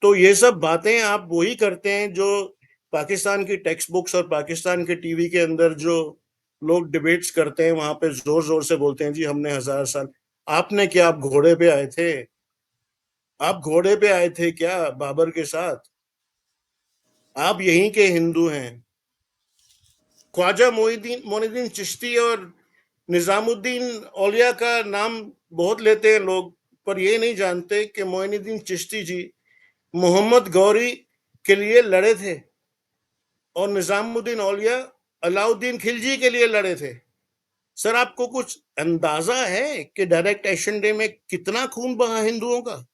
तो ये सब बातें आप वही करते हैं जो पाकिस्तान की टेक्स्ट बुक्स और पाकिस्तान के टीवी के अंदर जो लोग डिबेट्स करते हैं वहां पे जोर जोर से बोलते हैं जी हमने 1000 साल। आपने क्या, आप घोड़े पे आए थे? आप घोड़े पे आए थे क्या बाबर के साथ? आप यहीं के हिंदू हैं। ख्वाजा मोइनुद्दीन मोइनुद्दीन चिश्ती और निजामुद्दीन औलिया का नाम बहुत लेते हैं लोग, पर ये नहीं जानते कि मोइनुद्दीन चिश्ती जी मोहम्मद गौरी के लिए लड़े थे और निजामुद्दीन औलिया अलाउद्दीन खिलजी के लिए लड़े थे। सर, आपको कुछ अंदाजा है कि डायरेक्ट एक्शन डे में कितना खून बहा हिंदुओं का?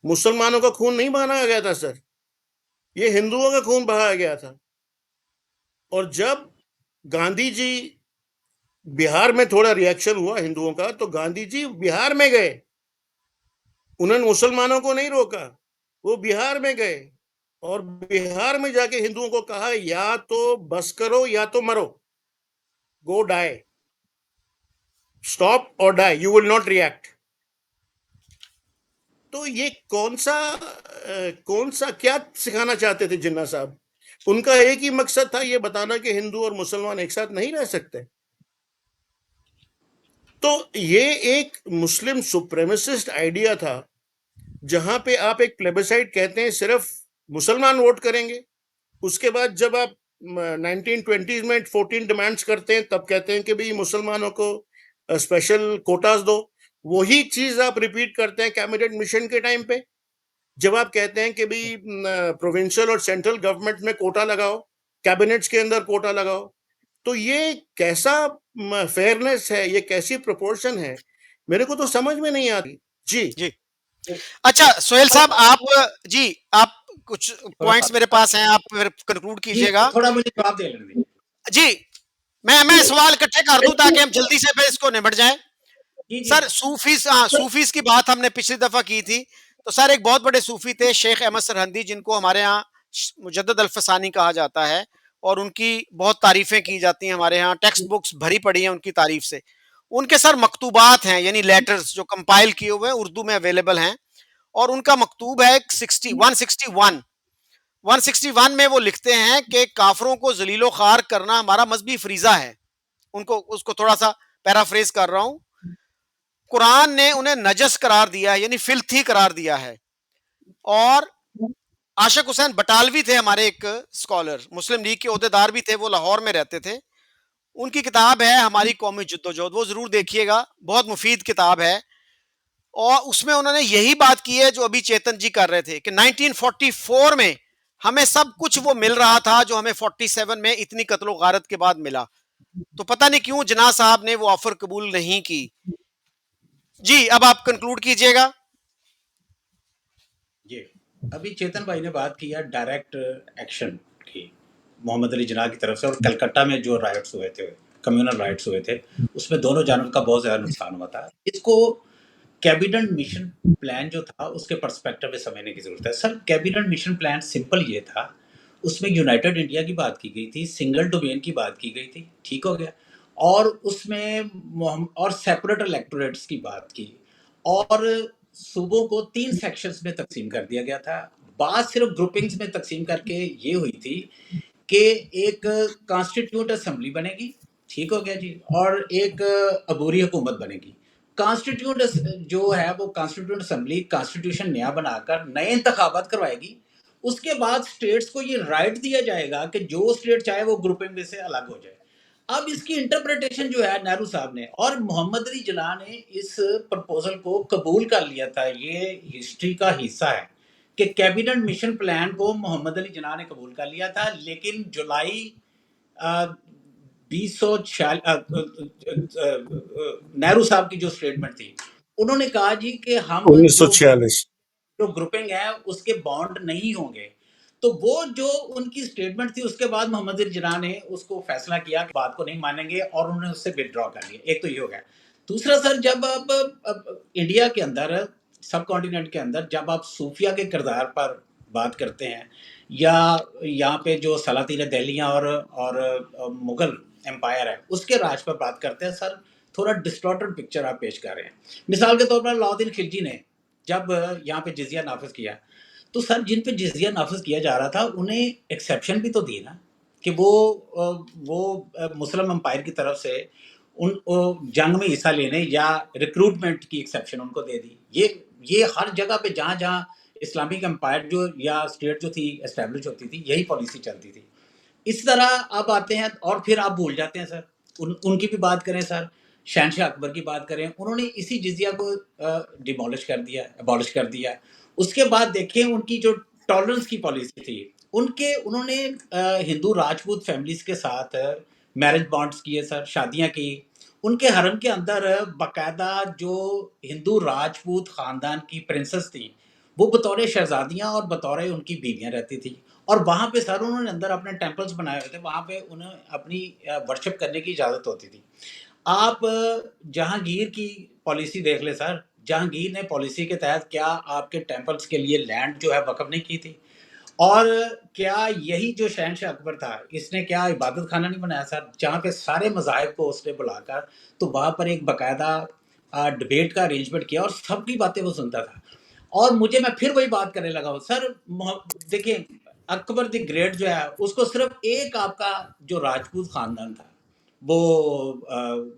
मुसलमानों का खून नहीं बहाया गया था सर, ये हिंदुओं का खून बहाया गया था। और जब गांधी जी, बिहार में थोड़ा रिएक्शन हुआ हिंदुओं का, तो गांधी जी बिहार में गए, उन्होंने मुसलमानों को नहीं रोका, वो बिहार में गए और बिहार में जाके हिंदुओं को कहा या तो बस करो या तो मरो, गो डाई, स्टॉप और die, you will not react. तो ये कौन सा क्या सिखाना चाहते थे जिन्ना साहब? उनका एक ही मकसद था, ये बताना कि हिंदू और मुसलमान एक साथ नहीं रह सकते। तो ये एक मुस्लिम सुप्रेमिसिस्ट आइडिया था, जहां पे आप एक प्लेबिसाइट कहते हैं सिर्फ मुसलमान वोट करेंगे, उसके बाद जब आप 1920s में 14 डिमांड्स करते हैं तब कहते हैं कि भाई मुसलमानों को स्पेशल कोटास दो। वही चीज आप रिपीट करते हैं कैबिनेट मिशन के टाइम पे, जब आप कहते हैं कि भाई प्रोविंशियल और सेंट्रल गवर्नमेंट में कोटा लगाओ, कैबिनेट्स के अंदर कोटा लगाओ। तो ये कैसा फेयरनेस है, ये कैसी प्रोपोर्शन है, मेरे को तो समझ में नहीं आती जी। जी। अच्छा सोहेल साहब, आप जी, आप कुछ पॉइंट्स मेरे पास हैं, आप फिर कंक्लूड कीजिएगा। थोड़ा मुझे जवाब दे लेने दीजिए। जी, मैं सवाल इकट्ठे कर दूं ताकि हम जल्दी से फिर इसको निपट जाए। सर सूफीज की बात हमने पिछली दफा की थी, तो सर एक बहुत बड़े सूफी थे शेख अहमद सरहंदी, जिनको हमारे यहाँ मुजद्दद अल्फसानी कहा जाता है और उनकी बहुत तारीफें की जाती हैं, हमारे यहाँ टेक्स्ट बुक्स भरी पड़ी हैं उनकी तारीफ से। उनके सर मकतूबात हैं, यानी लेटर्स जो कंपाइल किए हुए हैं, उर्दू में अवेलेबल हैं। और उनका मकतूब है 161 में वो लिखते हैं कि काफरों को जलीलो खार करना हमारा मजहबी फरीजा है। उनको उसको थोड़ा सा पैराफ्रेज कर रहा हूं। कुरान ने उन्हें नजस करार दिया है, यानी फिल्थी करार दिया है। और आशिक हुसैन बटालवी थे हमारे एक स्कॉलर, मुस्लिम लीग के ओहदेदार भी थे, वो लाहौर में रहते थे। उनकी किताब है हमारी कौमी जद्दोजहद, वो जरूर देखिएगा, बहुत मुफीद किताब है। और उसमें उन्होंने यही बात की है जो अभी चेतन जी कर रहे थे कि 1944 में हमें सब कुछ वो मिल रहा था जो हमें 47 में इतनी कत्लो गारत के बाद मिला। तो पता नहीं क्यों जना साहब ने वो ऑफर कबूल नहीं की। जी, अब आप कंक्लूड कीजिएगा। जी, अभी चेतन भाई ने बात किया डायरेक्ट एक्शन की मोहम्मद अली जिन्ना की तरफ से, और कलकत्ता में जो राइट्स हुए थे, कम्युनल राइट्स हुए थे, उसमें दोनों जानवर का बहुत ज़्यादा नुकसान हुआ था। इसको कैबिनेट मिशन प्लान जो था उसके पर्सपेक्टिव में समझने की ज़रूरत है। Sir, cabinet mission plan simple ये था, उसमें यूनाइटेड इंडिया की बात की गई थी, सिंगल डोमेन की बात की गई थी, ठीक हो गया, और उसमें और सेपरेट इलेक्टोरेट्स की बात की, और सूबों को 3 सेक्शंस में तकसीम कर दिया गया था। बात सिर्फ ग्रुपिंग्स में तकसीम करके ये हुई थी कि एक कॉन्स्टिट्यूट असेंबली बनेगी, ठीक हो गया जी, और एक अबूरी हुकूमत बनेगी। कॉन्स्टिट्यूट जो है वो कॉन्स्टिट्यूट असेंबली कॉन्स्टिट्यूशन नया बनाकर नए इंतखाबात करवाएगी। उसके बाद स्टेट्स को ये राइट दिया जाएगा कि जो स्टेट चाहे वो ग्रुपिंग में से अलग हो जाए। अब इसकी इंटरप्रिटेशन जो है नेहरू साहब ने और मोहम्मद अली जिन्ना ने इस प्रपोजल को कबूल कर लिया था। ये हिस्ट्री का हिस्सा है कि कैबिनेट मिशन प्लान को मोहम्मद अली जिन्ना ने कबूल कर लिया था, लेकिन जुलाई 2046 नेहरू साहब की जो स्टेटमेंट थी, उन्होंने कहा जी कि हम 1946 जो ग्रुपिंग है उसके बॉन्ड नहीं होंगे। तो वो जो उनकी स्टेटमेंट थी, उसके बाद मोहम्मद अली जिन्ना ने उसको फैसला किया कि बात को नहीं मानेंगे और उन्होंने उससे विदड्रॉ कर लिया। एक तो ये हो गया। दूसरा सर, जब अब इंडिया के अंदर, सब कॉन्टिनेंट के अंदर, जब आप सूफिया के किरदार पर बात करते हैं या यहाँ पे जो सलातीन दिल्लियाँ और मुगल एम्पायर है उसके राज पर बात करते हैं सर, थोड़ा डिस्टॉर्टेड पिक्चर आप पेश कर रहे हैं। मिसाल के तौर पर अलाउद्दीन खिलजी ने जब यहाँ पे जिजिया नाफिज किया, तो सर जिन पे जिजिया नाफिज किया जा रहा था उन्हें एक्सेप्शन भी तो दी ना, कि वो मुस्लिम एम्पायर की तरफ से जंग में हिस्सा लेने या रिक्रूटमेंट की एक्सेप्शन उनको दे दी। ये हर जगह पे जहाँ जहाँ इस्लामिक एम्पायर जो या स्टेट जो थी एस्टेब्लिश होती थी, यही पॉलिसी चलती थी। इस तरह अब आते हैं और फिर आप भूल जाते हैं सर, उनकी भी बात करें सर, शहनशाह अकबर की बात करें, उन्होंने इसी जिजिया को डिमोलिश कर दिया, अबॉलिश कर दिया। उसके बाद देखें उनकी जो टॉलरेंस की पॉलिसी थी, उन्होंने हिंदू राजपूत फैमिलीज के साथ मैरिज बॉन्ड्स किए सर, शादियां की। उनके हरम के अंदर बाकायदा जो हिंदू राजपूत खानदान की प्रिंसेस थी, वो बतौर शहजादियां और बतौर उनकी बीवियां रहती थी। और वहाँ पे सर उन्होंने अंदर अपने टेम्पल्स बनाए हुए थे, वहाँ पे उन्हें अपनी वर्शिप करने की इजाज़त होती थी। आप जहांगीर की पॉलिसी देख ले सर, जहांगीर ने पॉलिसी के तहत क्या आपके टेम्पल्स के लिए लैंड जो है वक्फ नहीं की थी? और क्या यही जो शहनशाह अकबर था, इसने क्या इबादत खाना नहीं बनाया सर, जहाँ पे सारे मज़ाहिब को उसने बुलाकर तो वहाँ पर एक बाकायदा डिबेट का अरेंजमेंट किया और सबकी बातें वो सुनता था। और मुझे मैं फिर वही बात करने लगा हूँ सर, देखिए अकबर द ग्रेट जो है उसको सिर्फ एक आपका जो राजपूत खानदान था, वो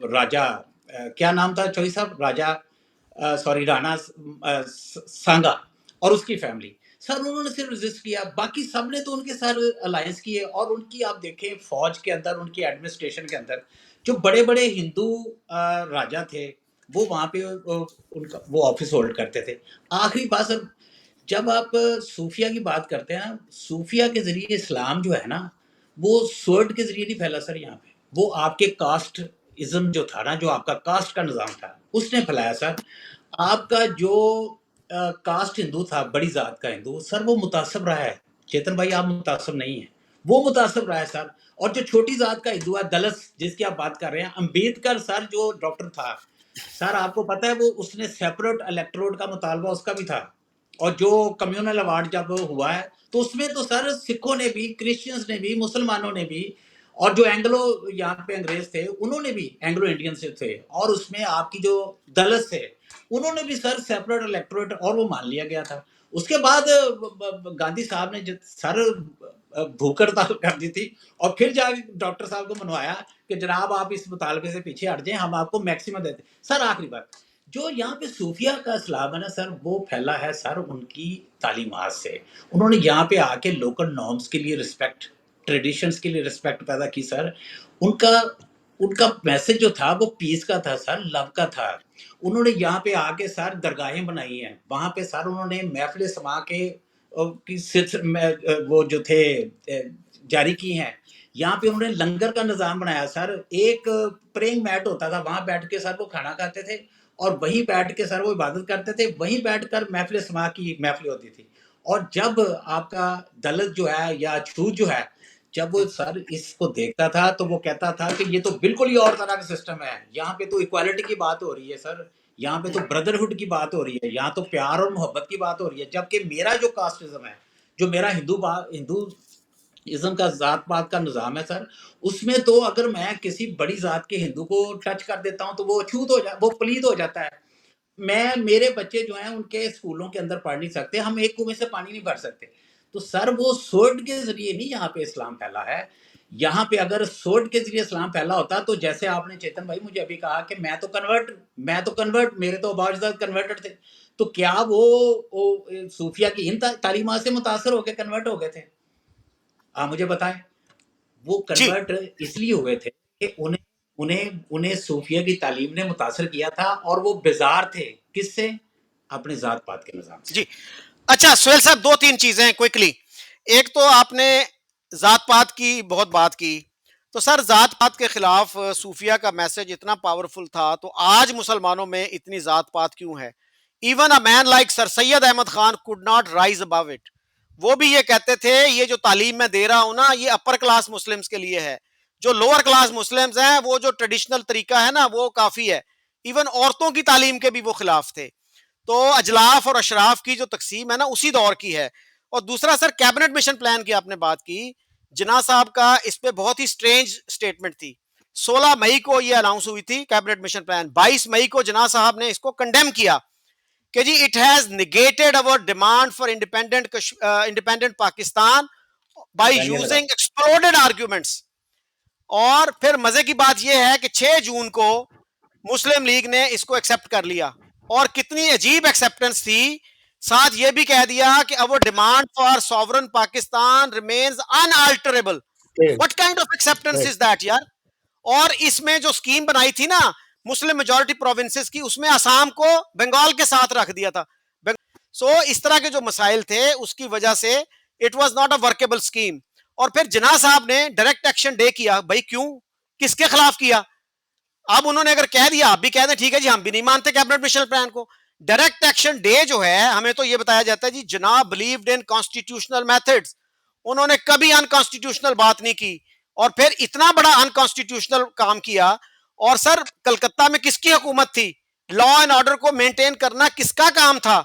राजा क्या नाम था चौधरी साहब, राजा सॉरी राणा सांगा और उसकी फैमिली, सर उन्होंने सिर्फ रेजिस्ट किया, बाकी सब ने तो उनके साथ अलायंस किए। और उनकी आप देखें फौज के अंदर, उनकी एडमिनिस्ट्रेशन के अंदर जो बड़े बड़े हिंदू राजा थे, वो वहाँ पे उनका वो ऑफिस होल्ड करते थे। आखिरी बात सर, जब आप सूफिया की बात करते हैं ना, सूफिया के जरिए इस्लाम जो है ना, वो स्वर्ड के जरिए नहीं फैला सर यहाँ पे, वो आपके कास्ट इज्म जो था ना, जो आपका कास्ट का निज़ाम था, उसने फैलाया सर। आपका जो कास्ट हिंदू था, बड़ी जात का हिंदू सर, वो मुतासब रहा है। चेतन भाई आप मुतासब नहीं है, वो मुतासब रहा है सर। और जो छोटी जात का हिंदू है, दलित जिसकी आप बात कर रहे हैं, अंबेडकर सर जो डॉक्टर था सर, आपको पता है वो उसने सेपरेट इलेक्ट्रोड का मुतालबा उसका भी था। और जो कम्युनल अवार्ड जब हुआ है तो उसमें तो सर सिखों ने भी, क्रिश्चियंस ने भी, मुसलमानों ने भी, और जो एंग्लो यहाँ पे अंग्रेज थे उन्होंने भी, एंग्लो इंडियन से थे, और उसमें आपकी जो दलित थे उन्होंने भी सर सेपरेट इलेक्टोरेट, और वो मान लिया गया था। उसके बाद गांधी साहब ने सर भूख हड़ताल कर दी थी, और फिर जाके डॉक्टर साहब को मनवाया कि जनाब आप इस मुतालबे से पीछे हट जाएं, हम आपको मैक्सिमम देते। सर आखिरी बात, जो यहाँ पे सूफिया का इस्लाम है ना सर, वो फैला है सर उनकी तालीमात से। उन्होंने यहाँ पे आके लोकल नॉर्म्स के लिए रिस्पेक्ट, ट्रेडिशंस के लिए रिस्पेक्ट पैदा की सर। उनका उनका मैसेज जो था वो पीस का था सर, लव का था। उन्होंने यहाँ पे आके सर दरगाहें बनाई हैं, वहाँ पे सर उन्होंने महफिल समा के वो जो थे जारी की हैं। यहाँ पे उन्होंने लंगर का निज़ाम बनाया सर, एक प्रेइंग मैट होता था, वहाँ बैठ के सर वो खाना खाते थे, और वहीं बैठ के सर वो इबादत करते थे, वहीं बैठकर महफिल समा की महफिल होती थी। और जब आपका दलित जो है या छूत जो है, जब वो सर इसको देखता था तो वो कहता था कि ये तो बिल्कुल ही और तरह का सिस्टम है, यहाँ पे तो इक्वालिटी की बात हो रही है सर, यहाँ पे तो ब्रदरहुड की बात हो रही है, यहाँ तो प्यार और मोहब्बत की बात हो रही है। जबकि मेरा जो कास्टिज्म है, जो मेरा हिंदू इज्म का जात पात का निज़ाम है सर, उसमें तो अगर मैं किसी बड़ी जात के हिंदू को टच कर देता हूँ तो वो अछूत हो जा वो पलीद हो जाता है। मेरे बच्चे जो हैं उनके स्कूलों के अंदर पढ़ नहीं सकते, हम एक कुएं से पानी नहीं भर सकते। तो सर वो सोर्ड के जरिए नहीं यहाँ पे इस्लाम फैला है। यहाँ पे अगर सोर्ड के जरिए इस्लाम फैला होता, तो जैसे आपने चेतन भाई मुझे अभी कहा कि मैं तो कन्वर्ट, मेरे तो बाज़ कन्वर्टेड थे, तो क्या वो सूफिया की इन तालीमात से मुतासर होकर कन्वर्ट हो गए थे? आप मुझे बताएं। वो जी कन्वर्ट इसलिए हुए थे कि उन्हें उन्हें उन्हें सूफिया की तालीम ने मुतासर किया था, और वो बेजार थे किससे? अपने जात पात के निज़ाम से। जी। अच्छा सुहेल साहब, दो तीन चीजें क्विकली। एक तो आपने जात पात की बहुत बात की, तो सर जात पात के खिलाफ सूफिया का मैसेज इतना पावरफुल था, तो आज मुसलमानों में इतनी जात पात क्यों है? Even a man like sir Syed Ahmad Khan could not rise above it. वो भी ये कहते थे ये जो तालीम मैं दे रहा हूं ना, ये अपर क्लास मुस्लिम्स के लिए है, जो लोअर क्लास मुस्लिम्स हैं वो जो ट्रेडिशनल तरीका है ना वो काफी है। इवन औरतों की तालीम के भी वो खिलाफ थे। तो अजलाफ और अशराफ की जो तकसीम है ना उसी दौर की है। और दूसरा सर, कैबिनेट मिशन प्लान की आपने बात की, जिना साहब का इस पे बहुत ही स्ट्रेंज स्टेटमेंट थी। 16 मई को ये अनाउंस हुई थी कैबिनेट मिशन प्लान, 22 मई को जिना साहब ने इसको कंडेम किया कि जी it has negated our demand for independent Pakistan by using exploded arguments. और फिर मजे की बात यह है कि 6 जून को मुस्लिम लीग ने इसको एक्सेप्ट कर लिया, और कितनी अजीब एक्सेप्टेंस थी, साथ यह भी कह दिया कि our demand for sovereign Pakistan remains unalterable. What kind of acceptance is that यार। और इसमें जो स्कीम बनाई थी ना मुस्लिम मेजॉरिटी प्रोविंसेस की, उसमें असम को बंगाल के साथ रख दिया था। सो इस तरह के जो मसाइल थे उसकी वजह से it was not a workable scheme. और फिर जिन्ना साहब ने डायरेक्ट एक्शन डे किया। भाई क्यों, किसके खिलाफ किया? अब उन्होंने अगर कह दिया, आप भी कह दें ठीक है जी हम भी नहीं मानते कैबिनेट मिशन प्लान को। डायरेक्ट एक्शन डे जो है, हमें तो ये बताया जाता है जी जनाब बिलीव्ड इन कॉन्स्टिट्यूशनल मेथड्स। उन्होंने कभी अनकॉन्स्टिट्यूशनल बात नहीं की, और फिर इतना बड़ा अनकॉन्स्टिट्यूशनल काम किया। और सर कलकत्ता में किसकी हुकूमत थी? लॉ एंड ऑर्डर को मेंटेन करना किसका काम था?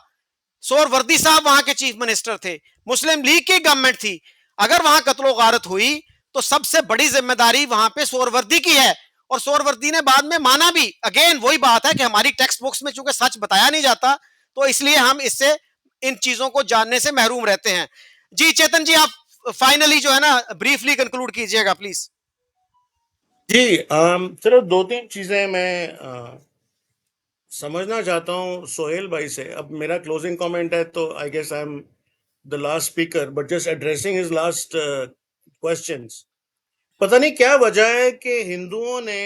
सोहरवर्दी साहब वहां के चीफ मिनिस्टर थे, मुस्लिम लीग की गवर्नमेंट थी। अगर वहां कत्लो गारत हुई तो सबसे बड़ी जिम्मेदारी वहां पे सोहरवर्दी की है। और सोहरवर्दी ने बाद में माना भी। अगेन वही बात है कि हमारी टेक्स्ट बुक्स में चूंकि सच बताया नहीं जाता, तो इसलिए हम इससे इन चीजों को जानने से महरूम रहते हैं। जी चेतन जी, आप फाइनली जो है ना ब्रीफली कंक्लूड कीजिएगा प्लीज। जी सिर्फ 2-3 चीजें मैं समझना चाहता हूँ सोहेल भाई से। अब मेरा क्लोजिंग कमेंट है, तो I guess I am the last speaker, but just addressing his last questions. पता नहीं क्या वजह है कि हिंदुओं ने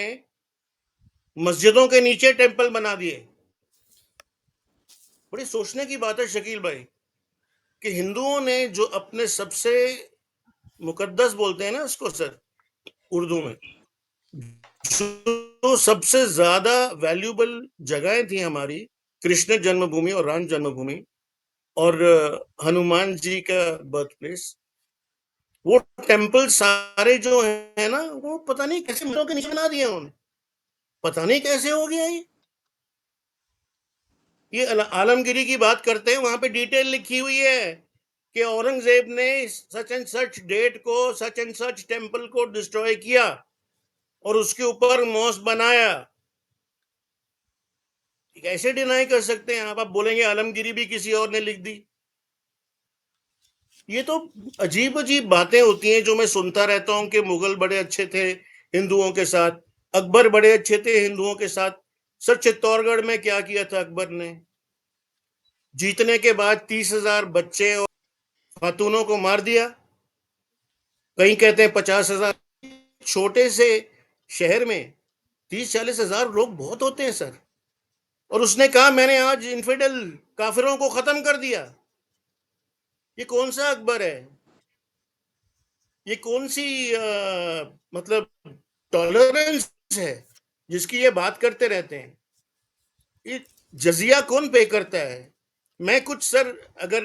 मस्जिदों के नीचे टेंपल बना दिए। बड़ी सोचने की बात है शकील भाई, कि हिंदुओं ने जो अपने सबसे मुकद्दस बोलते हैं ना उसको सर उर्दू में, जो सबसे ज्यादा वैल्यूबल जगहें थी हमारी, कृष्ण जन्मभूमि और राम जन्मभूमि और हनुमान जी का बर्थ प्लेस, वो टेम्पल सारे जो है ना, वो पता नहीं कैसे मिट्टी के नीचे बना दिए उन्होंने। पता नहीं कैसे हो गया ये आलमगिरी की बात करते हैं, वहां पे डिटेल लिखी हुई है कि औरंगजेब ने सच एंड सच डेट को, सच एंड सच टेम्पल को डिस्ट्रॉय किया और उसके ऊपर मॉस्क बनाया। कैसे डिनाई कर सकते हैं आप बोलेंगे आलमगिरी भी किसी और ने लिख दी। ये तो अजीब अजीब बातें होती हैं जो मैं सुनता रहता हूं कि मुगल बड़े अच्छे थे हिंदुओं के साथ, अकबर बड़े अच्छे थे हिंदुओं के साथ। सर चित्तौड़गढ़ में क्या किया था अकबर ने? जीतने के बाद 30,000 बच्चे और खातूनों को मार दिया। कहीं कहते हैं 50,000। छोटे से शहर में 30-40 हजार लोग बहुत होते हैं सर। और उसने कहा मैंने आज इन्फिडल काफिरों को खत्म कर दिया। ये कौन सा अकबर है? ये कौन सी मतलब टॉलरेंस है जिसकी ये बात करते रहते हैं? ये जजिया कौन पे करता है? मैं कुछ सर, अगर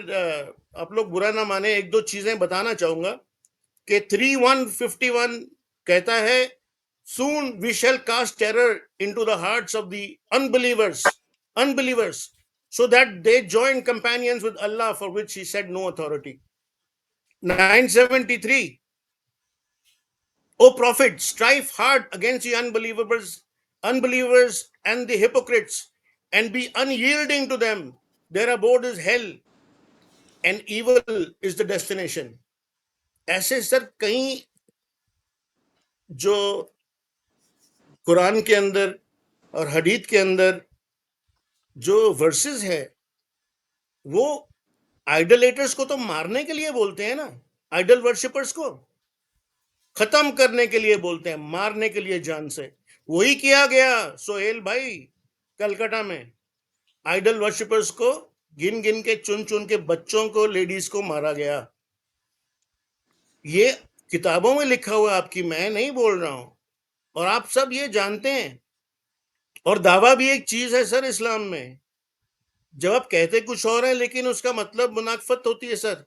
आप लोग बुरा ना माने, एक दो चीजें बताना चाहूंगा कि 3151 कहता है soon we shall cast terror into the hearts of the unbelievers so that they join companions with Allah, for which he said no authority. 973, O Prophet, strive hard against the unbelievers and the hypocrites, and be unyielding to them. Their abode is hell, and evil is the destination. ऐसे sir कहीं जो कुरान के अंदर और हदीत के अंदर जो versus है, वो आइडलेटर्स को तो मारने के लिए बोलते हैं ना, आइडल वर्शिपर्स को खत्म करने के लिए बोलते हैं, मारने के लिए जान से। वही किया गया सोहेल भाई कलकत्ता में। आइडल वर्शिपर्स को गिन गिन के, चुन चुन के बच्चों को, लेडीज को मारा गया। ये किताबों में लिखा हुआ, आपकी मैं नहीं बोल रहा हूं, और आप सब ये जानते हैं। और दावा भी एक चीज है सर इस्लाम में, जब आप कहते कुछ और है लेकिन उसका मतलब मुनाफत होती है सर,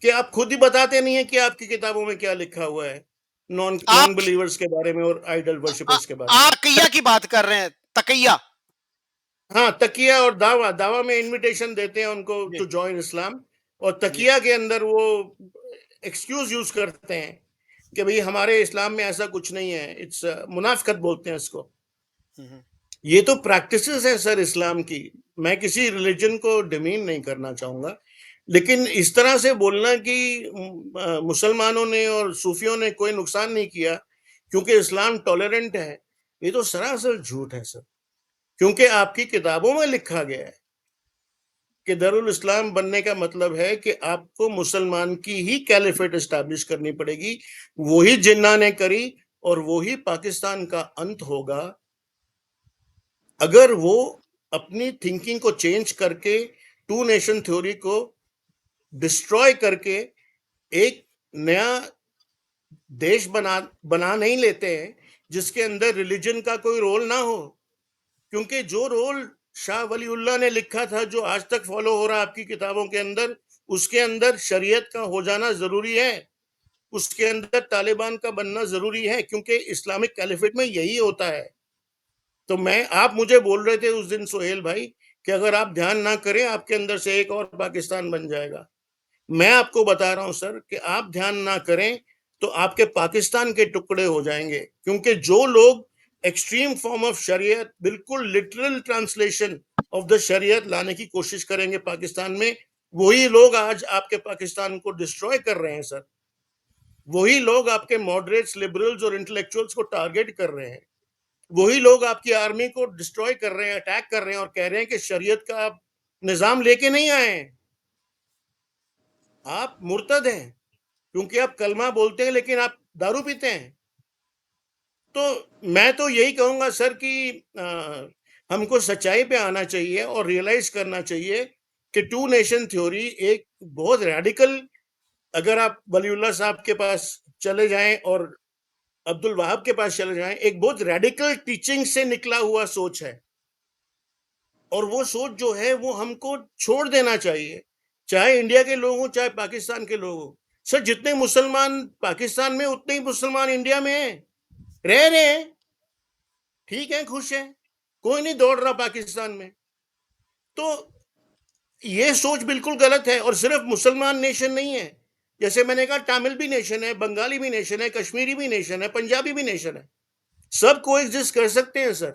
कि आप खुद ही बताते नहीं है कि आपकी किताबों में क्या लिखा हुआ है नॉन आप बिलीवर्स के बारे में और आइडल वर्शिपर्स के बारे में। तकैया की बात कर रहे हैं, तकैया। हाँ, तकिया और दावा, दावा में इनविटेशन देते हैं उनको टू जॉइन इस्लाम, और तकिया के अंदर वो एक्सक्यूज यूज करते हैं कि भाई हमारे इस्लाम में ऐसा कुछ नहीं है, इट्स मुनाफिकत बोलते हैं इसको। ये तो प्रैक्टिसेस है सर इस्लाम की, मैं किसी रिलीजन को डिमीन नहीं करना चाहूंगा, लेकिन इस तरह से बोलना कि मुसलमानों ने और सूफियों ने कोई नुकसान नहीं किया क्योंकि इस्लाम टॉलरेंट है, ये तो सरासर झूठ है सर। क्योंकि आपकी किताबों में लिखा गया है कि दारुल इस्लाम बनने का मतलब है कि आपको मुसलमान की ही कैलिफेट एस्टैब्लिश करनी पड़ेगी। वही जिन्ना ने करी और वही पाकिस्तान का अंत होगा अगर वो अपनी थिंकिंग को चेंज करके टू नेशन थ्योरी को डिस्ट्रॉय करके एक नया देश बना नहीं लेते हैं जिसके अंदर रिलीजन का कोई रोल ना हो। क्योंकि जो रोल शाह वलीउल्लाह ने लिखा था, जो आज तक फॉलो हो रहा है आपकी किताबों के अंदर, उसके अंदर शरीयत का हो जाना जरूरी है, उसके अंदर तालिबान का बनना जरूरी है, क्योंकि इस्लामिक कैलिफेट में यही होता है। तो आप मुझे बोल रहे थे उस दिन सोहेल भाई कि अगर आप ध्यान ना करें आपके अंदर से एक और पाकिस्तान बन जाएगा। मैं आपको बता रहा हूं सर कि आप ध्यान ना करें तो आपके पाकिस्तान के टुकड़े हो जाएंगे, क्योंकि जो लोग एक्सट्रीम फॉर्म ऑफ शरीयत, बिल्कुल लिटरल ट्रांसलेशन ऑफ द शरीयत लाने की कोशिश करेंगे पाकिस्तान में, वही लोग आज आपके पाकिस्तान को डिस्ट्रॉय कर रहे हैं सर। वही लोग आपके मॉडरेट्स, लिबरल्स और इंटेलेक्चुअल्स को टारगेट कर रहे हैं। वही लोग आपकी आर्मी को डिस्ट्रॉय कर रहे हैं, अटैक कर रहे हैं और कह रहे हैं कि शरीयत का आप निजाम लेके नहीं आए हैं, आप मुर्तद हैं, क्योंकि आप कलमा बोलते हैं लेकिन आप दारू पीते हैं। तो मैं तो यही कहूंगा सर कि हमको सच्चाई पे आना चाहिए और रियलाइज करना चाहिए कि टू नेशन थ्योरी एक बहुत रेडिकल, अगर आप वलीउल्लाह साहब के पास चले जाएं और अब्दुल वहाब के पास चले जाएं, एक बहुत रेडिकल टीचिंग से निकला हुआ सोच है। और वो सोच जो है वो हमको छोड़ देना चाहिए, चाहे इंडिया के लोग हो चाहे पाकिस्तान के लोग हो। सर जितने मुसलमान पाकिस्तान में उतने ही मुसलमान इंडिया में हैं, रह रहे हैं, ठीक है, खुश है, कोई नहीं दौड़ रहा पाकिस्तान में। तो ये सोच बिल्कुल गलत है। और सिर्फ मुसलमान नेशन नहीं है, जैसे मैंने कहा तमिल भी नेशन है, बंगाली भी नेशन है, कश्मीरी भी नेशन है, पंजाबी भी नेशन है, सब को एग्जिस्ट कर सकते हैं सर।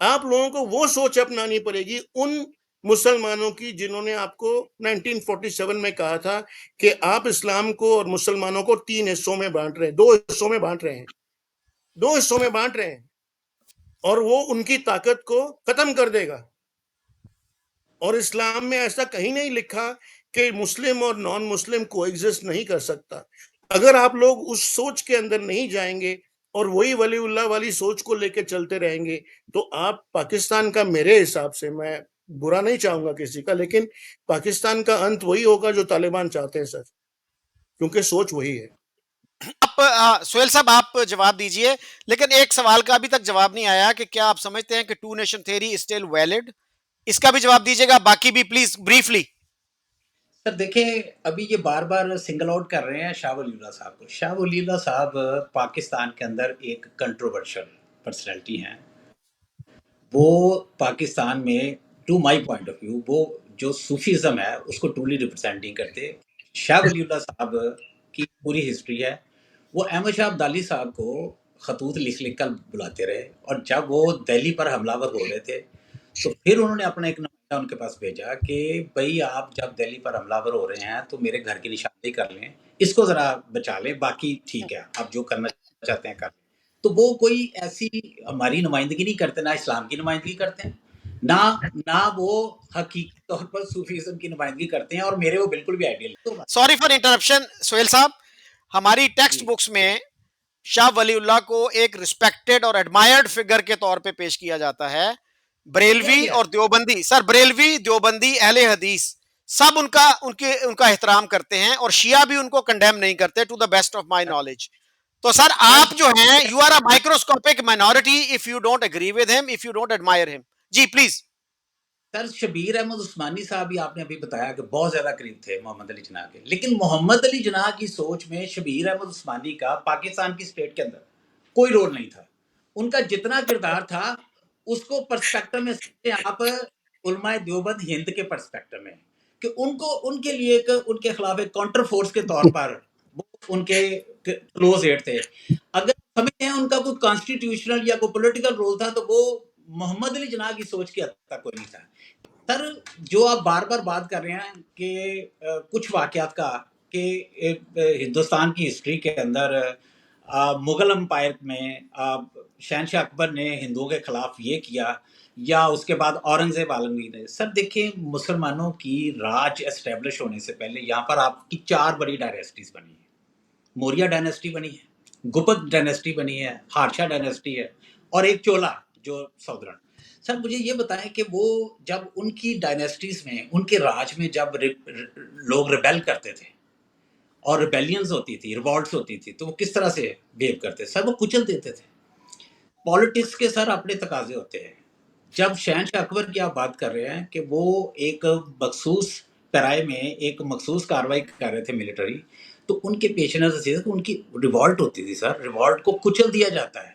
आप लोगों को वो सोच अपनानी पड़ेगी उन मुसलमानों की जिन्होंने आपको 1947 में कहा था कि आप इस्लाम को और मुसलमानों को 3 हिस्सों में बांट रहे हैं, 2 हिस्सों में बांट रहे हैं, 2 हिस्सों में बांट रहे हैं, और वो उनकी ताकत को खत्म कर देगा। और इस्लाम में ऐसा कहीं नहीं लिखा कि मुस्लिम और नॉन मुस्लिम को एग्जिस्ट नहीं कर सकता। अगर आप लोग उस सोच के अंदर नहीं जाएंगे और वही वलीउल्लाह वाली सोच को लेकर चलते रहेंगे तो आप पाकिस्तान का, मेरे हिसाब से, मैं बुरा नहीं चाहूंगा किसी का, लेकिन पाकिस्तान का अंत वही होगा जो तालिबान चाहते हैं सर, क्योंकि सोच वही है। आप सोहेल साहब आप जवाब दीजिए, लेकिन एक सवाल का अभी तक जवाब नहीं आया कि क्या आप समझते हैं कि two nation theory is still valid? इसका भी जवाब दीजिएगा, बाकी भी प्लीज ब्रीफली। सर देखिए, अभी ये बार बार सिंगल आउट कर रहे हैं शाह वलीउल्लाह साहब को। शाह वलीउल्लाह साहब पाकिस्तान के अंदर एक कंट्रोवर्शियल पर्सनैलिटी हैं। वो पाकिस्तान में, to my point of view, वो जो सूफीज़्म है उसको ट्रूली रिप्रेजेंट नहीं करते। शाह वलीउल्लाह साहब की पूरी हिस्ट्री है, वो अहमद शाह अब्दाली साहब को खतूत लिख लिख कर बुलाते रहे, और जब वो दिल्ली पर हमलावर हो रहे थे तो फिर उन्होंने अपना एक नुमाइंदा उनके पास भेजा कि भाई आप जब दिल्ली पर हमलावर हो रहे हैं तो मेरे घर की निशानदेही कर लें, इसको ज़रा बचा लें, बाकी ठीक है, आप जो करना चाहते हैं कर लें। तो वो कोई ऐसी हमारी नुमाइंदगी नहीं करते, ना इस्लाम की नुमाइंदगी करते हैं, ना ना वो हकीकी तौर पर सूफीज़्म की नुमाइंदगी करते हैं, और मेरे वो बिल्कुल भी आइडियल नहीं। सॉरी फॉर इंटरप्शन सोहेल साहब, हमारी टेक्स्ट जी बुक्स में शाह वलीउल्लाह को एक रिस्पेक्टेड और एडमायर्ड फिगर के तौर पे पेश किया जाता है। बरेलवी या और देवबंदी, सर बरेलवी, देवबंदी, अहले हदीस, सब उनका एहतराम करते हैं, और शिया भी उनको कंडेम नहीं करते, to the best of my knowledge. तो सर सर आप जो हैं, you are a microscopic minority if you don't agree with him, if you don't admire him. जी प्लीज। सर शबीर अहमद उस्मानी साहब भी आपने अभी बताया कि बहुत ज़्यादा करीब थे मोहम्मद अली जिन्ना के, लेकिन मोहम्मद अली जिन्ना की सोच में शबीर अहमद उस्मानी का पाकिस्तान की स्टेट के अंदर कोई रोल नहीं था। उनका जितना किरदार था उसको पर्सपेक्टिव में समझें आप, उलमाए देवबंद हिंद के पर्सपेक्टिव में, कि उनको उनके लिए एक, उनके खिलाफ एक काउंटर फोर्स के तौर पर वो उनके क्लोज एड थे। अगर समझते हैं उनका कोई कॉन्स्टिट्यूशनल या कोई पॉलिटिकल रोल था तो वो मोहम्मद अली जिन्ना की सोच के हद तक कोई नहीं था। सर जो आप बार बार बात कर रहे हैं कि कुछ वाकयात का कि हिंदुस्तान की हिस्ट्री के अंदर मुगल एम्पायर में शहनशाह अकबर ने हिंदुओं के खिलाफ ये किया या उसके बाद औरंगजेब आलमगीर ने, सर देखिए मुसलमानों की राज एस्टेब्लिश होने से पहले यहाँ पर आपकी 4 बड़ी डायनेस्टीज बनी है। मौर्य डायनेस्टी बनी है, गुप्त डायनेस्टी बनी है, हादशाह डायनेस्टी है और एक चोला जो सौदरण। सर मुझे ये बताएं कि वो जब उनकी डायनेस्टीज में, उनके राज में जब लोग रिबेल करते थे और रिबेलियंस होती थी, रिवॉल्ट्स होती थी, तो वो किस तरह से बिहेव करते? सर वो कुचल देते थे। पॉलिटिक्स के सर अपने तकाजे होते हैं। जब शहनशाह अकबर की आप बात कर रहे हैं कि वो एक मखसूस तराई में एक मखसूस कार्रवाई कर रहे थे मिलिट्री, तो उनके पेश नज़र से उनकी रिवॉल्ट होती थी सर, रिवॉल्ट को कुचल दिया जाता है।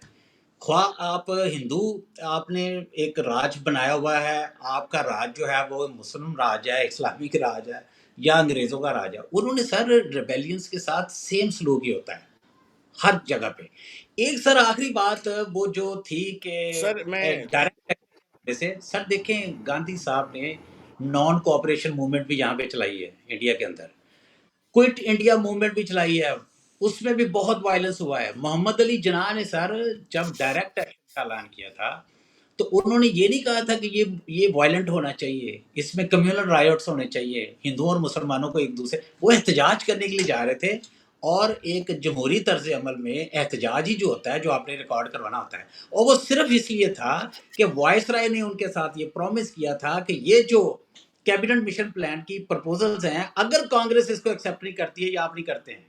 ख्वाह आप हिंदू, आपने एक राज बनाया हुआ है, आपका राज जो है वो मुस्लिम राज है, इस्लामिक राज है या अंग्रेज़ों का राज है, उन्होंने सर रिबेलियंस के साथ सेम सलूक ही होता है हर जगह पे। एक सर आखिरी बात वो जो थी कि सर मैं डायरेक्ट जैसे सर देखें गांधी साहब ने नॉन कोऑपरेशन मूवमेंट भी यहाँ पे चलाई है इंडिया के अंदर, क्विट इंडिया मूवमेंट भी चलाई है, उसमें भी बहुत वायलेंस हुआ है। मोहम्मद अली जिन्ना ने सर जब डायरेक्ट एक्शन का ऐलान किया था तो उन्होंने ये नहीं कहा था कि ये वायलेंट होना चाहिए, इसमें कम्युनल रायट्स होने चाहिए, हिंदुओं और मुसलमानों को एक दूसरे, वो एहतजाज करने के लिए जा रहे थे। और एक जमहूरी तर्ज अमल में एहतजाज ही जो होता है, जो आपने रिकॉर्ड करवाना होता है, और वो सिर्फ इसलिए था कि वायसराय ने उनके साथ ये प्रॉमिस किया था कि ये जो कैबिनेट मिशन प्लान की प्रपोजल्स हैं, अगर कांग्रेस इसको एक्सेप्ट नहीं करती है या आप नहीं करते हैं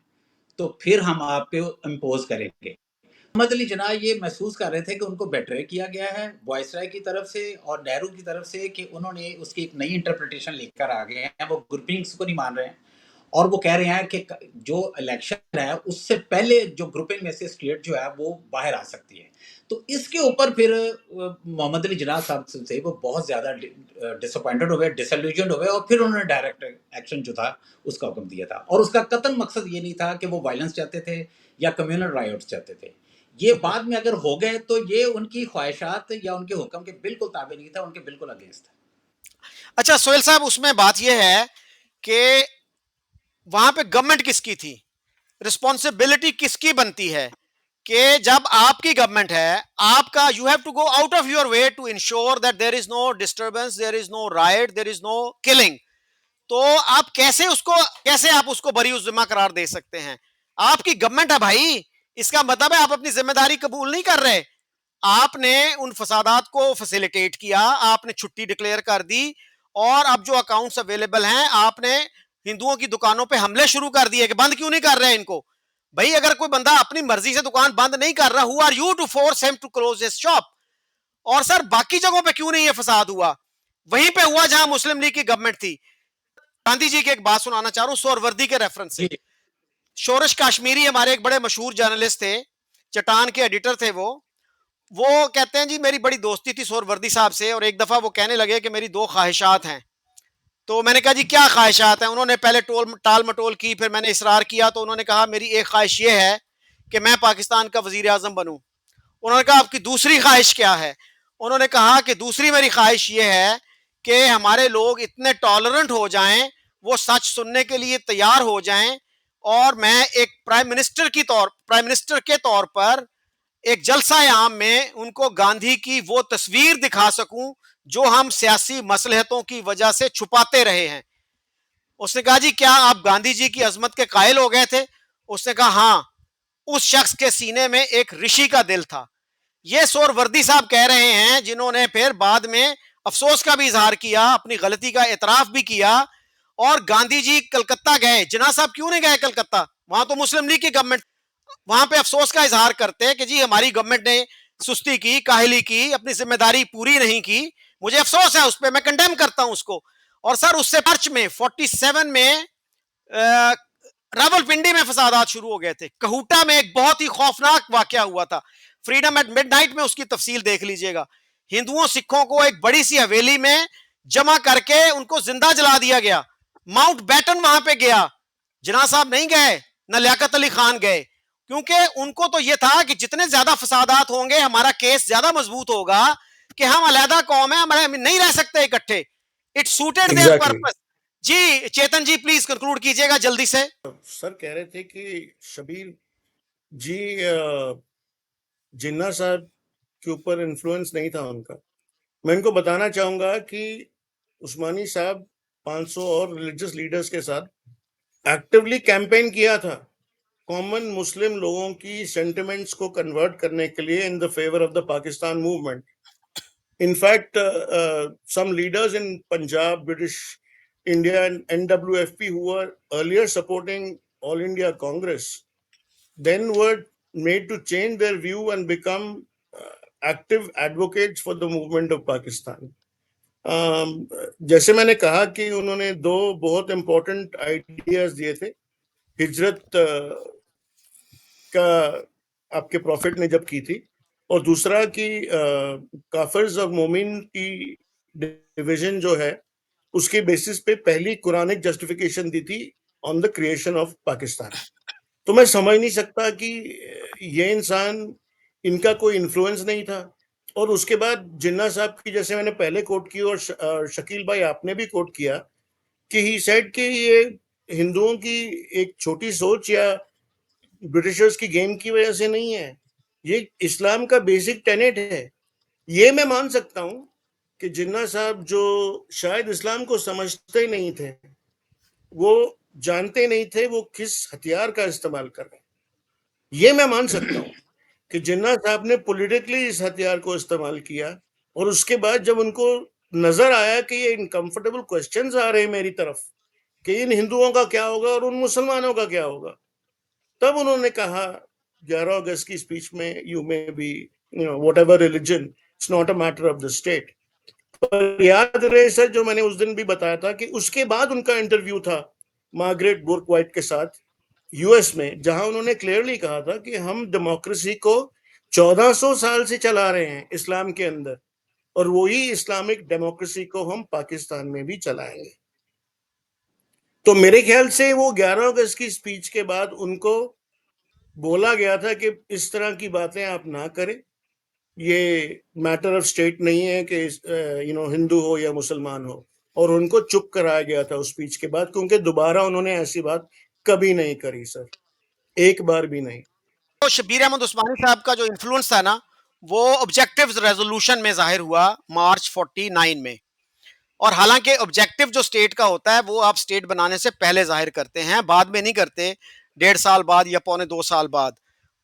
तो फिर हम आप पे इम्पोज करेंगे। मोहम्मद अली जिन्ना ये महसूस कर रहे थे कि उनको बेट्रे किया गया है वायसराय की तरफ से और नेहरू की तरफ से, कि उन्होंने उसकी एक नई इंटरप्रिटेशन लेकर आ गए हैं, वो ग्रुपिंग्स को नहीं मान रहे हैं और वो कह रहे हैं कि जो इलेक्शन है उससे पहले जो ग्रुपिंग में से स्टेट जो है वो बाहर आ सकती है। तो इसके ऊपर फिर मोहम्मद अली जिन्ना साहब से वो बहुत ज़्यादा डिसअपॉइंटेड हो गए, डिसल्यूजनड हो गए और फिर उन्होंने डायरेक्ट एक्शन जो था उसका हुक्म दिया था। और उसका कतई मकसद ये नहीं था कि वो वायलेंस चाहते थे या कम्युनल राइट्स चाहते थे। ये बाद में अगर हो गए तो ये उनकी ख्वाहिशात या उनके हुक्म के बिल्कुल ताबे नहीं था, उनके बिल्कुल अगेंस्ट था। अच्छा सोहेल साहब, उसमें बात यह है कि वहां पे गवर्नमेंट किसकी थी, रिस्पॉन्सिबिलिटी किसकी बनती है कि जब आपकी गवर्नमेंट है, आपका you have to go out of your way to ensure that there is no disturbance, there is no riot, there is no killing. तो आप कैसे आप उसको बरी उस जिम्मा करार दे सकते हैं? आपकी गवर्नमेंट है भाई, इसका मतलब है आप अपनी जिम्मेदारी कबूल नहीं कर रहे। आपने उन फसादात को फैसिलिटेट किया, आपने छुट्टी डिक्लेयर कर दी और अब जो अकाउंट्स अवेलेबल हैं, आपने हिंदुओं की दुकानों पे हमले शुरू कर दिए कि बंद क्यों नहीं कर रहे इनको। भाई अगर कोई बंदा अपनी मर्जी से दुकान बंद नहीं कर रहा, who are you to force him to close his shop? और सर बाकी जगहों पे क्यों नहीं ये फसाद हुआ? वहीं पे हुआ जहां मुस्लिम लीग की गवर्नमेंट थी। गांधी जी की एक बात सुनाना चाह रहा हूं सोहरवर्दी के रेफरेंस से। शोरश काश्मीरी हमारे एक बड़े मशहूर जर्नलिस्ट थे, चटान के एडिटर थे वो कहते हैं जी मेरी बड़ी दोस्ती थी सोहरवर्दी साहब से और एक दफा वो कहने लगे कि मेरी 2 ख्वाहिशात हैं। तो मैंने कहा जी क्या ख्वाहिशात हैं? उन्होंने पहले टाल मटोल की, फिर मैंने इसरार किया तो उन्होंने कहा मेरी एक ख्वाहिश ये है कि मैं पाकिस्तान का वजीर आजम बनूं। उन्होंने कहा आपकी दूसरी ख्वाहिश क्या है? उन्होंने कहा कि दूसरी मेरी ख्वाहिश ये है कि हमारे लोग इतने टॉलरेंट हो जाएं, वो सच सुनने के लिए तैयार हो जाएं और मैं एक प्राइम मिनिस्टर के तौर पर एक जलसा आम में उनको गांधी की वो तस्वीर दिखा सकूं जो हम सियासी मसलहतों की वजह से छुपाते रहे हैं। उसने कहा जी क्या आप गांधी जी की अजमत के कायल हो गए थे? उसने कहा हाँ, उस शख्स के सीने में एक ऋषि का दिल था। ये सोहरवर्दी साहब कह रहे हैं, जिन्होंने फिर बाद में अफसोस का भी इजहार किया, अपनी गलती का एतराफ भी किया। और गांधी जी कलकत्ता गए, जिन्ना साहब क्यों नहीं गए कलकत्ता? वहां तो मुस्लिम लीग की गवर्नमेंट। वहां पे अफसोस का इजहार करते हैं कि जी हमारी गवर्नमेंट ने सुस्ती की, काहली की, अपनी जिम्मेदारी पूरी नहीं की। मुझे अफसोस है उस पर, मैं कंडेम करता हूं उसको। और सर उससे मार्च में 47 में रावलपिंडी में फसादात शुरू हो गए थे। कहूटा में एक बहुत ही खौफनाक वाकया हुआ था, फ्रीडम एट मिडनाइट में उसकी तफसील देख लीजिएगा। हिंदुओं सिखों को एक बड़ी सी हवेली में जमा करके उनको जिंदा जला दिया गया। माउंट बैटन वहां पे गया, जिन्ना साहब नहीं गए, न लियाकत अली खान गए, क्योंकि उनको तो यह था कि जितने ज्यादा फसादात होंगे हमारा केस ज्यादा मजबूत होगा कि हम अलहदा कौम है, हमारे नहीं रह सकते इकट्ठे। It suited there exactly. Purpose. जी चेतन जी प्लीज कंक्लूड कीजिएगा जल्दी से। सर कह रहे थे कि शबीर जी जिन्ना साहब के ऊपर इन्फ्लुएंस नहीं था उनका। मैं इनको बताना चाहूंगा कि उस्मानी साहब 500 और रिलीजियस लीडर्स के साथ एक्टिवली कैंपेन किया था कॉमन मुस्लिम लोगों की सेंटिमेंट्स को कन्वर्ट करने के लिए in the favour of the Pakistan movement. In fact some leaders in Punjab, British India and NWFP who were earlier supporting All India Congress then were made to change their view and become active advocates for the movement of Pakistan. जैसे मैंने कहा कि उन्होंने दो बहुत important ideas दिए थे। हिजरत का आपके प्रॉफिट ने जब की थी, और दूसरा कि काफिर्स और मोमिन की डिवीजन जो है उसके बेसिस पे पहली कुरानिक जस्टिफिकेशन दी थी on the creation of Pakistan. तो मैं समझ नहीं सकता कि ये इंसान, इनका कोई इन्फ्लुएंस नहीं था। और उसके बाद जिन्ना साहब की जैसे मैंने पहले कोट की और शकील भाई आपने भी कोट किया कि ही सेड कि ये हिंदुओं की एक छोटी सोच या ब्रिटिशर्स की गेम की वजह से नहीं है, ये इस्लाम का बेसिक टेनेट है। ये मैं मान सकता हूं कि जिन्ना साहब जो शायद इस्लाम को समझते ही नहीं थे, वो जानते नहीं थे वो किस हथियार का इस्तेमाल कर रहे हैं। ये मैं मान सकता हूं कि जिन्ना साहब ने पॉलिटिकली इस हथियार को इस्तेमाल किया, और उसके बाद जब उनको नजर आया कि ये इनकंफर्टेबल क्वेश्चंस आ रहे हैं मेरी तरफ कि इन हिंदुओं का क्या होगा और उन मुसलमानों का क्या होगा, तब उन्होंने कहा 11 अगस्त की स्पीच में, you may be what ever religion, it's not a matter of the state. पर याद रहे सर, जो मैंने उस दिन भी बताया था कि उसके बाद उनका इंटरव्यू था मार्गरेट बुर्कवाइट के साथ यूएस में, जहां उन्होंने क्लियरली कहा था कि हम डेमोक्रेसी को 1400 साल से चला रहे हैं इस्लाम के अंदर, और वही इस्लामिक डेमोक्रेसी को हम पाकिस्तान में भी चलाएंगे। तो मेरे ख्याल से वो 11 अगस्त की स्पीच के बाद उनको बोला गया था कि इस तरह की बातें आप ना करें, ये मैटर ऑफ स्टेट नहीं है कि हिंदू हो या मुसलमान हो, और उनको चुप कराया गया था उस स्पीच के बाद, क्योंकि दोबारा उन्होंने ऐसी बात कभी नहीं करी सर, एक बार भी नहीं। तो शबीर अहमद उस्मानी साहब का जो इन्फ्लुएंस था ना, वो ऑब्जेक्टिव्स रेजोल्यूशन में जाहिर हुआ मार्च 49 में। और हालांकि ऑब्जेक्टिव जो स्टेट का होता है वो आप स्टेट बनाने से पहले जाहिर करते हैं, बाद में नहीं करते, 1.5 साल बाद या 2.25 साल बाद।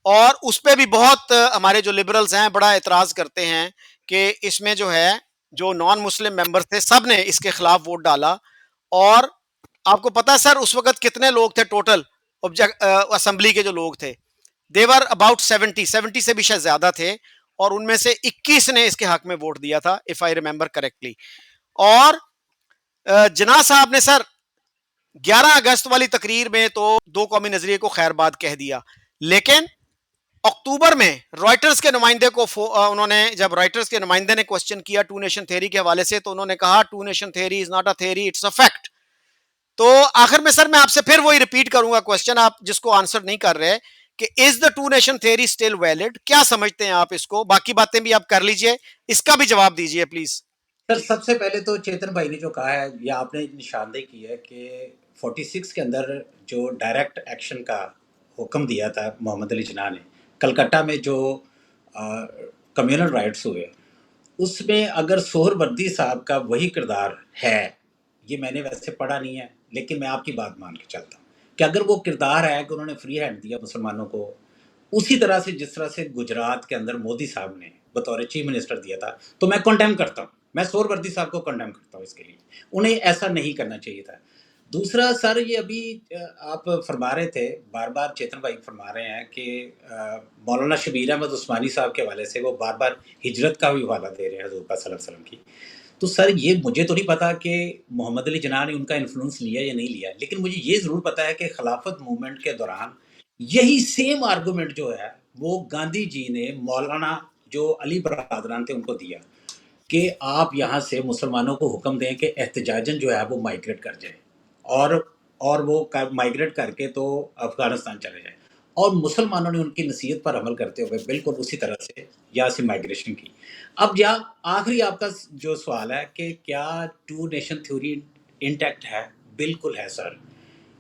और उस पर भी बहुत हमारे जो लिबरल्स हैं बड़ा एतराज करते हैं कि इसमें जो है जो नॉन मुस्लिम मेंबर्स थे सब ने इसके खिलाफ वोट डाला। और आपको पता है सर उस वक्त कितने लोग थे टोटल असेंबली के जो लोग थे, देवर अबाउट 70 से भी शायद ज्यादा थे, और उनमें से 21 ने इसके हक में वोट दिया था इफ आई रिमेंबर करेक्टली। और जना साहब ने सर 11 अगस्त वाली तकरीर में तो दो कौमी नजरिए को खैरबाद कह दिया, लेकिन अक्टूबर में रॉयटर्स के नुमाइंदे को उन्होंने, जब रॉयटर्स के नुमाइंदे ने क्वेश्चन किया टू नेशन थ्योरी के हवाले से, तो उन्होंने कहा two nation theory is not a theory, it's a fact. तो आखिर में सर मैं आपसे फिर वही रिपीट करूंगा क्वेश्चन, आप जिसको आंसर नहीं कर रहे, कि is the two nation theory still valid, क्या समझते हैं आप इसको? बाकी बातें भी आप कर लीजिए, इसका भी जवाब दीजिए प्लीज। सर सबसे पहले तो चेतन भाई ने जो कहा है या आपने निशानदेही की है कि 46 के अंदर जो डायरेक्ट एक्शन का हुक्म दिया था मोहम्मद अली जिन्ना ने, कलकत्ता में जो कम्युनल राइट्स हुए, उसमें अगर सोहरवर्दी साहब का वही किरदार है, ये मैंने वैसे पढ़ा नहीं है लेकिन मैं आपकी बात मान के चलता हूँ कि अगर वो किरदार है कि उन्होंने फ्री हैंड दिया मुसलमानों को, उसी तरह से जिस तरह से गुजरात के अंदर मोदी साहब ने बतौर चीफ मिनिस्टर दिया था, तो मैं कंडेम करता हूँ, मैं सोहरवर्दी साहब को कंडेम करता हूँ इसके लिए। उन्हें ऐसा नहीं करना चाहिए था। दूसरा सर, ये अभी आप फरमा रहे थे, बार बार चेतन भाई फरमा रहे हैं कि मौलाना शबीर अहमद उस्मानी साहब के हवाले से वो बार बार हिजरत का भी हवाला दे रहे हैं हजूर पाक सल्लल्लाहु अलैहि वसल्लम की। तो सर ये मुझे तो नहीं पता कि मोहम्मद अली जिन्ना ने उनका इन्फ्लुएंस लिया या नहीं लिया, लेकिन मुझे ये ज़रूर पता है कि खिलाफत मूवमेंट के दौरान यही सेम आर्गूमेंट जो है वो गांधी जी ने मौलाना जो अली बरादरान थे उनको दिया कि आप यहाँ से मुसलमानों को हुक्म दें कि एहतजाजन जो है वो माइग्रेट कर जाए, और वो माइग्रेट करके तो अफ़गानिस्तान चले जाए। और मुसलमानों ने उनकी नसीहत पर अमल करते हुए बिल्कुल उसी तरह से यहाँ से माइग्रेशन की। अब यहाँ आखिरी आपका जो सवाल है कि क्या टू नेशन थ्योरी इंटैक्ट है? बिल्कुल है सर,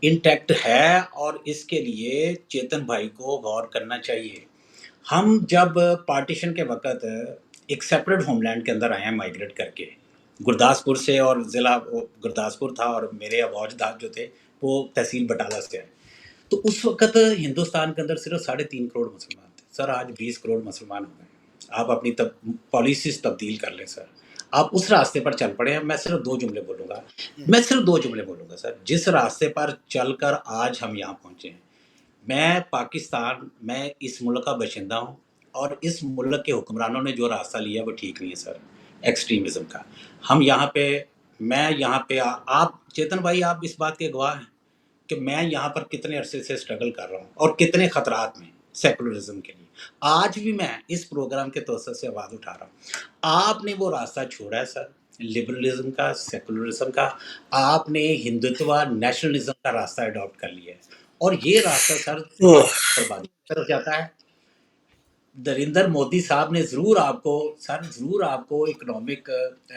इंटैक्ट है और इसके लिए चेतन भाई को गौर करना चाहिए। हम जब पार्टीशन के वक़्त एक सेपरेट होमलैंड के अंदर आए हैं माइग्रेट करके, गुरदासपुर से, और ज़िला वो गुरदासपुर था और मेरे अबौजदाद जो थे वो तहसील बटाला से आए। तो उस वक़्त हिंदुस्तान के अंदर सिर्फ़ 3.5 करोड़ मुसलमान थे। सर आज 20 करोड़ मुसलमान हो गए। आप अपनी तब पॉलिसीज़ तब्दील कर लें सर। आप उस रास्ते पर चल पड़े हैं। मैं सिर्फ़ 2 जुमले बोलूँगा। मैं सिर्फ़ 2 जुमले बोलूँगा सर। जिस रास्ते पर चलकर आज हम यहाँ पहुँचे हैं, मैं इस मुल्क का बाशिंदा हूँ और इस मुल्क के हुक्मरानों ने जो रास्ता लिया वो ठीक नहीं है सर, एक्सट्रीमिज़्म का। हम यहाँ पे मैं यहाँ पे आप चेतन भाई आप इस बात के गवाह हैं कि मैं यहाँ पर कितने अरसे से स्ट्रगल कर रहा हूँ और कितने खतरात में सेकुलरिज्म के लिए। आज भी मैं इस प्रोग्राम के तवज्जुह से आवाज़ उठा रहा हूँ। आपने वो रास्ता छोड़ा है सर, लिबरलिज्म का, सेकुलरिज्म का। आपने हिंदुत्व, नेशनलिज्म का रास्ता अडॉप्ट कर लिया है और ये रास्ता सर बर्बादी की तरफ जाता है। नरेंद्र मोदी साहब ने ज़रूर आपको इकोनॉमिक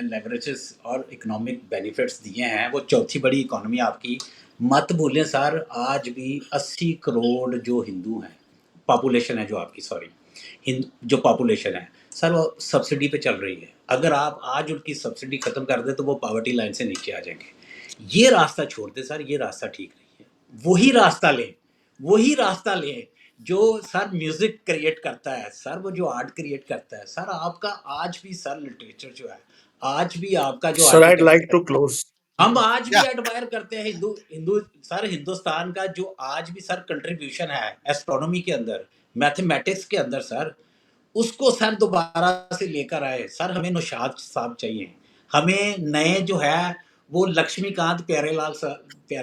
लेवरेजेस और इकोनॉमिक बेनिफिट्स दिए हैं। वो चौथी बड़ी इकोनॉमी आपकी। मत भूलें सर, आज भी 80 करोड़ जो हिंदू हैं, पॉपुलेशन है जो आपकी, सॉरी, जो पॉपुलेशन है सर, वो सब्सिडी पे चल रही है। अगर आप आज उनकी सब्सिडी ख़त्म कर दें तो वो पॉवर्टी लाइन से नीचे आ जाएंगे। ये रास्ता छोड़ दें सर, ये रास्ता ठीक नहीं है। वही रास्ता लें जो सर म्यूजिक क्रिएट करता है सर, वो जो आर्ट क्रिएट करता है सर। आपका आज भी सर लिटरेचर जो है, आज भी आपका जो Sir, I'd like architecture, to close. हम आज भी या एडमायर करते हैं हिंदू हिंदू सर। हिंदुस्तान का जो आज भी सर कंट्रीब्यूशन है एस्ट्रोनॉमी के अंदर, मैथमेटिक्स के अंदर सर, उसको सर दोबारा से लेकर आए सर। हमें नौशाद साहब चाहिए, हमें नए जो है वो लक्ष्मीकांत प्यारे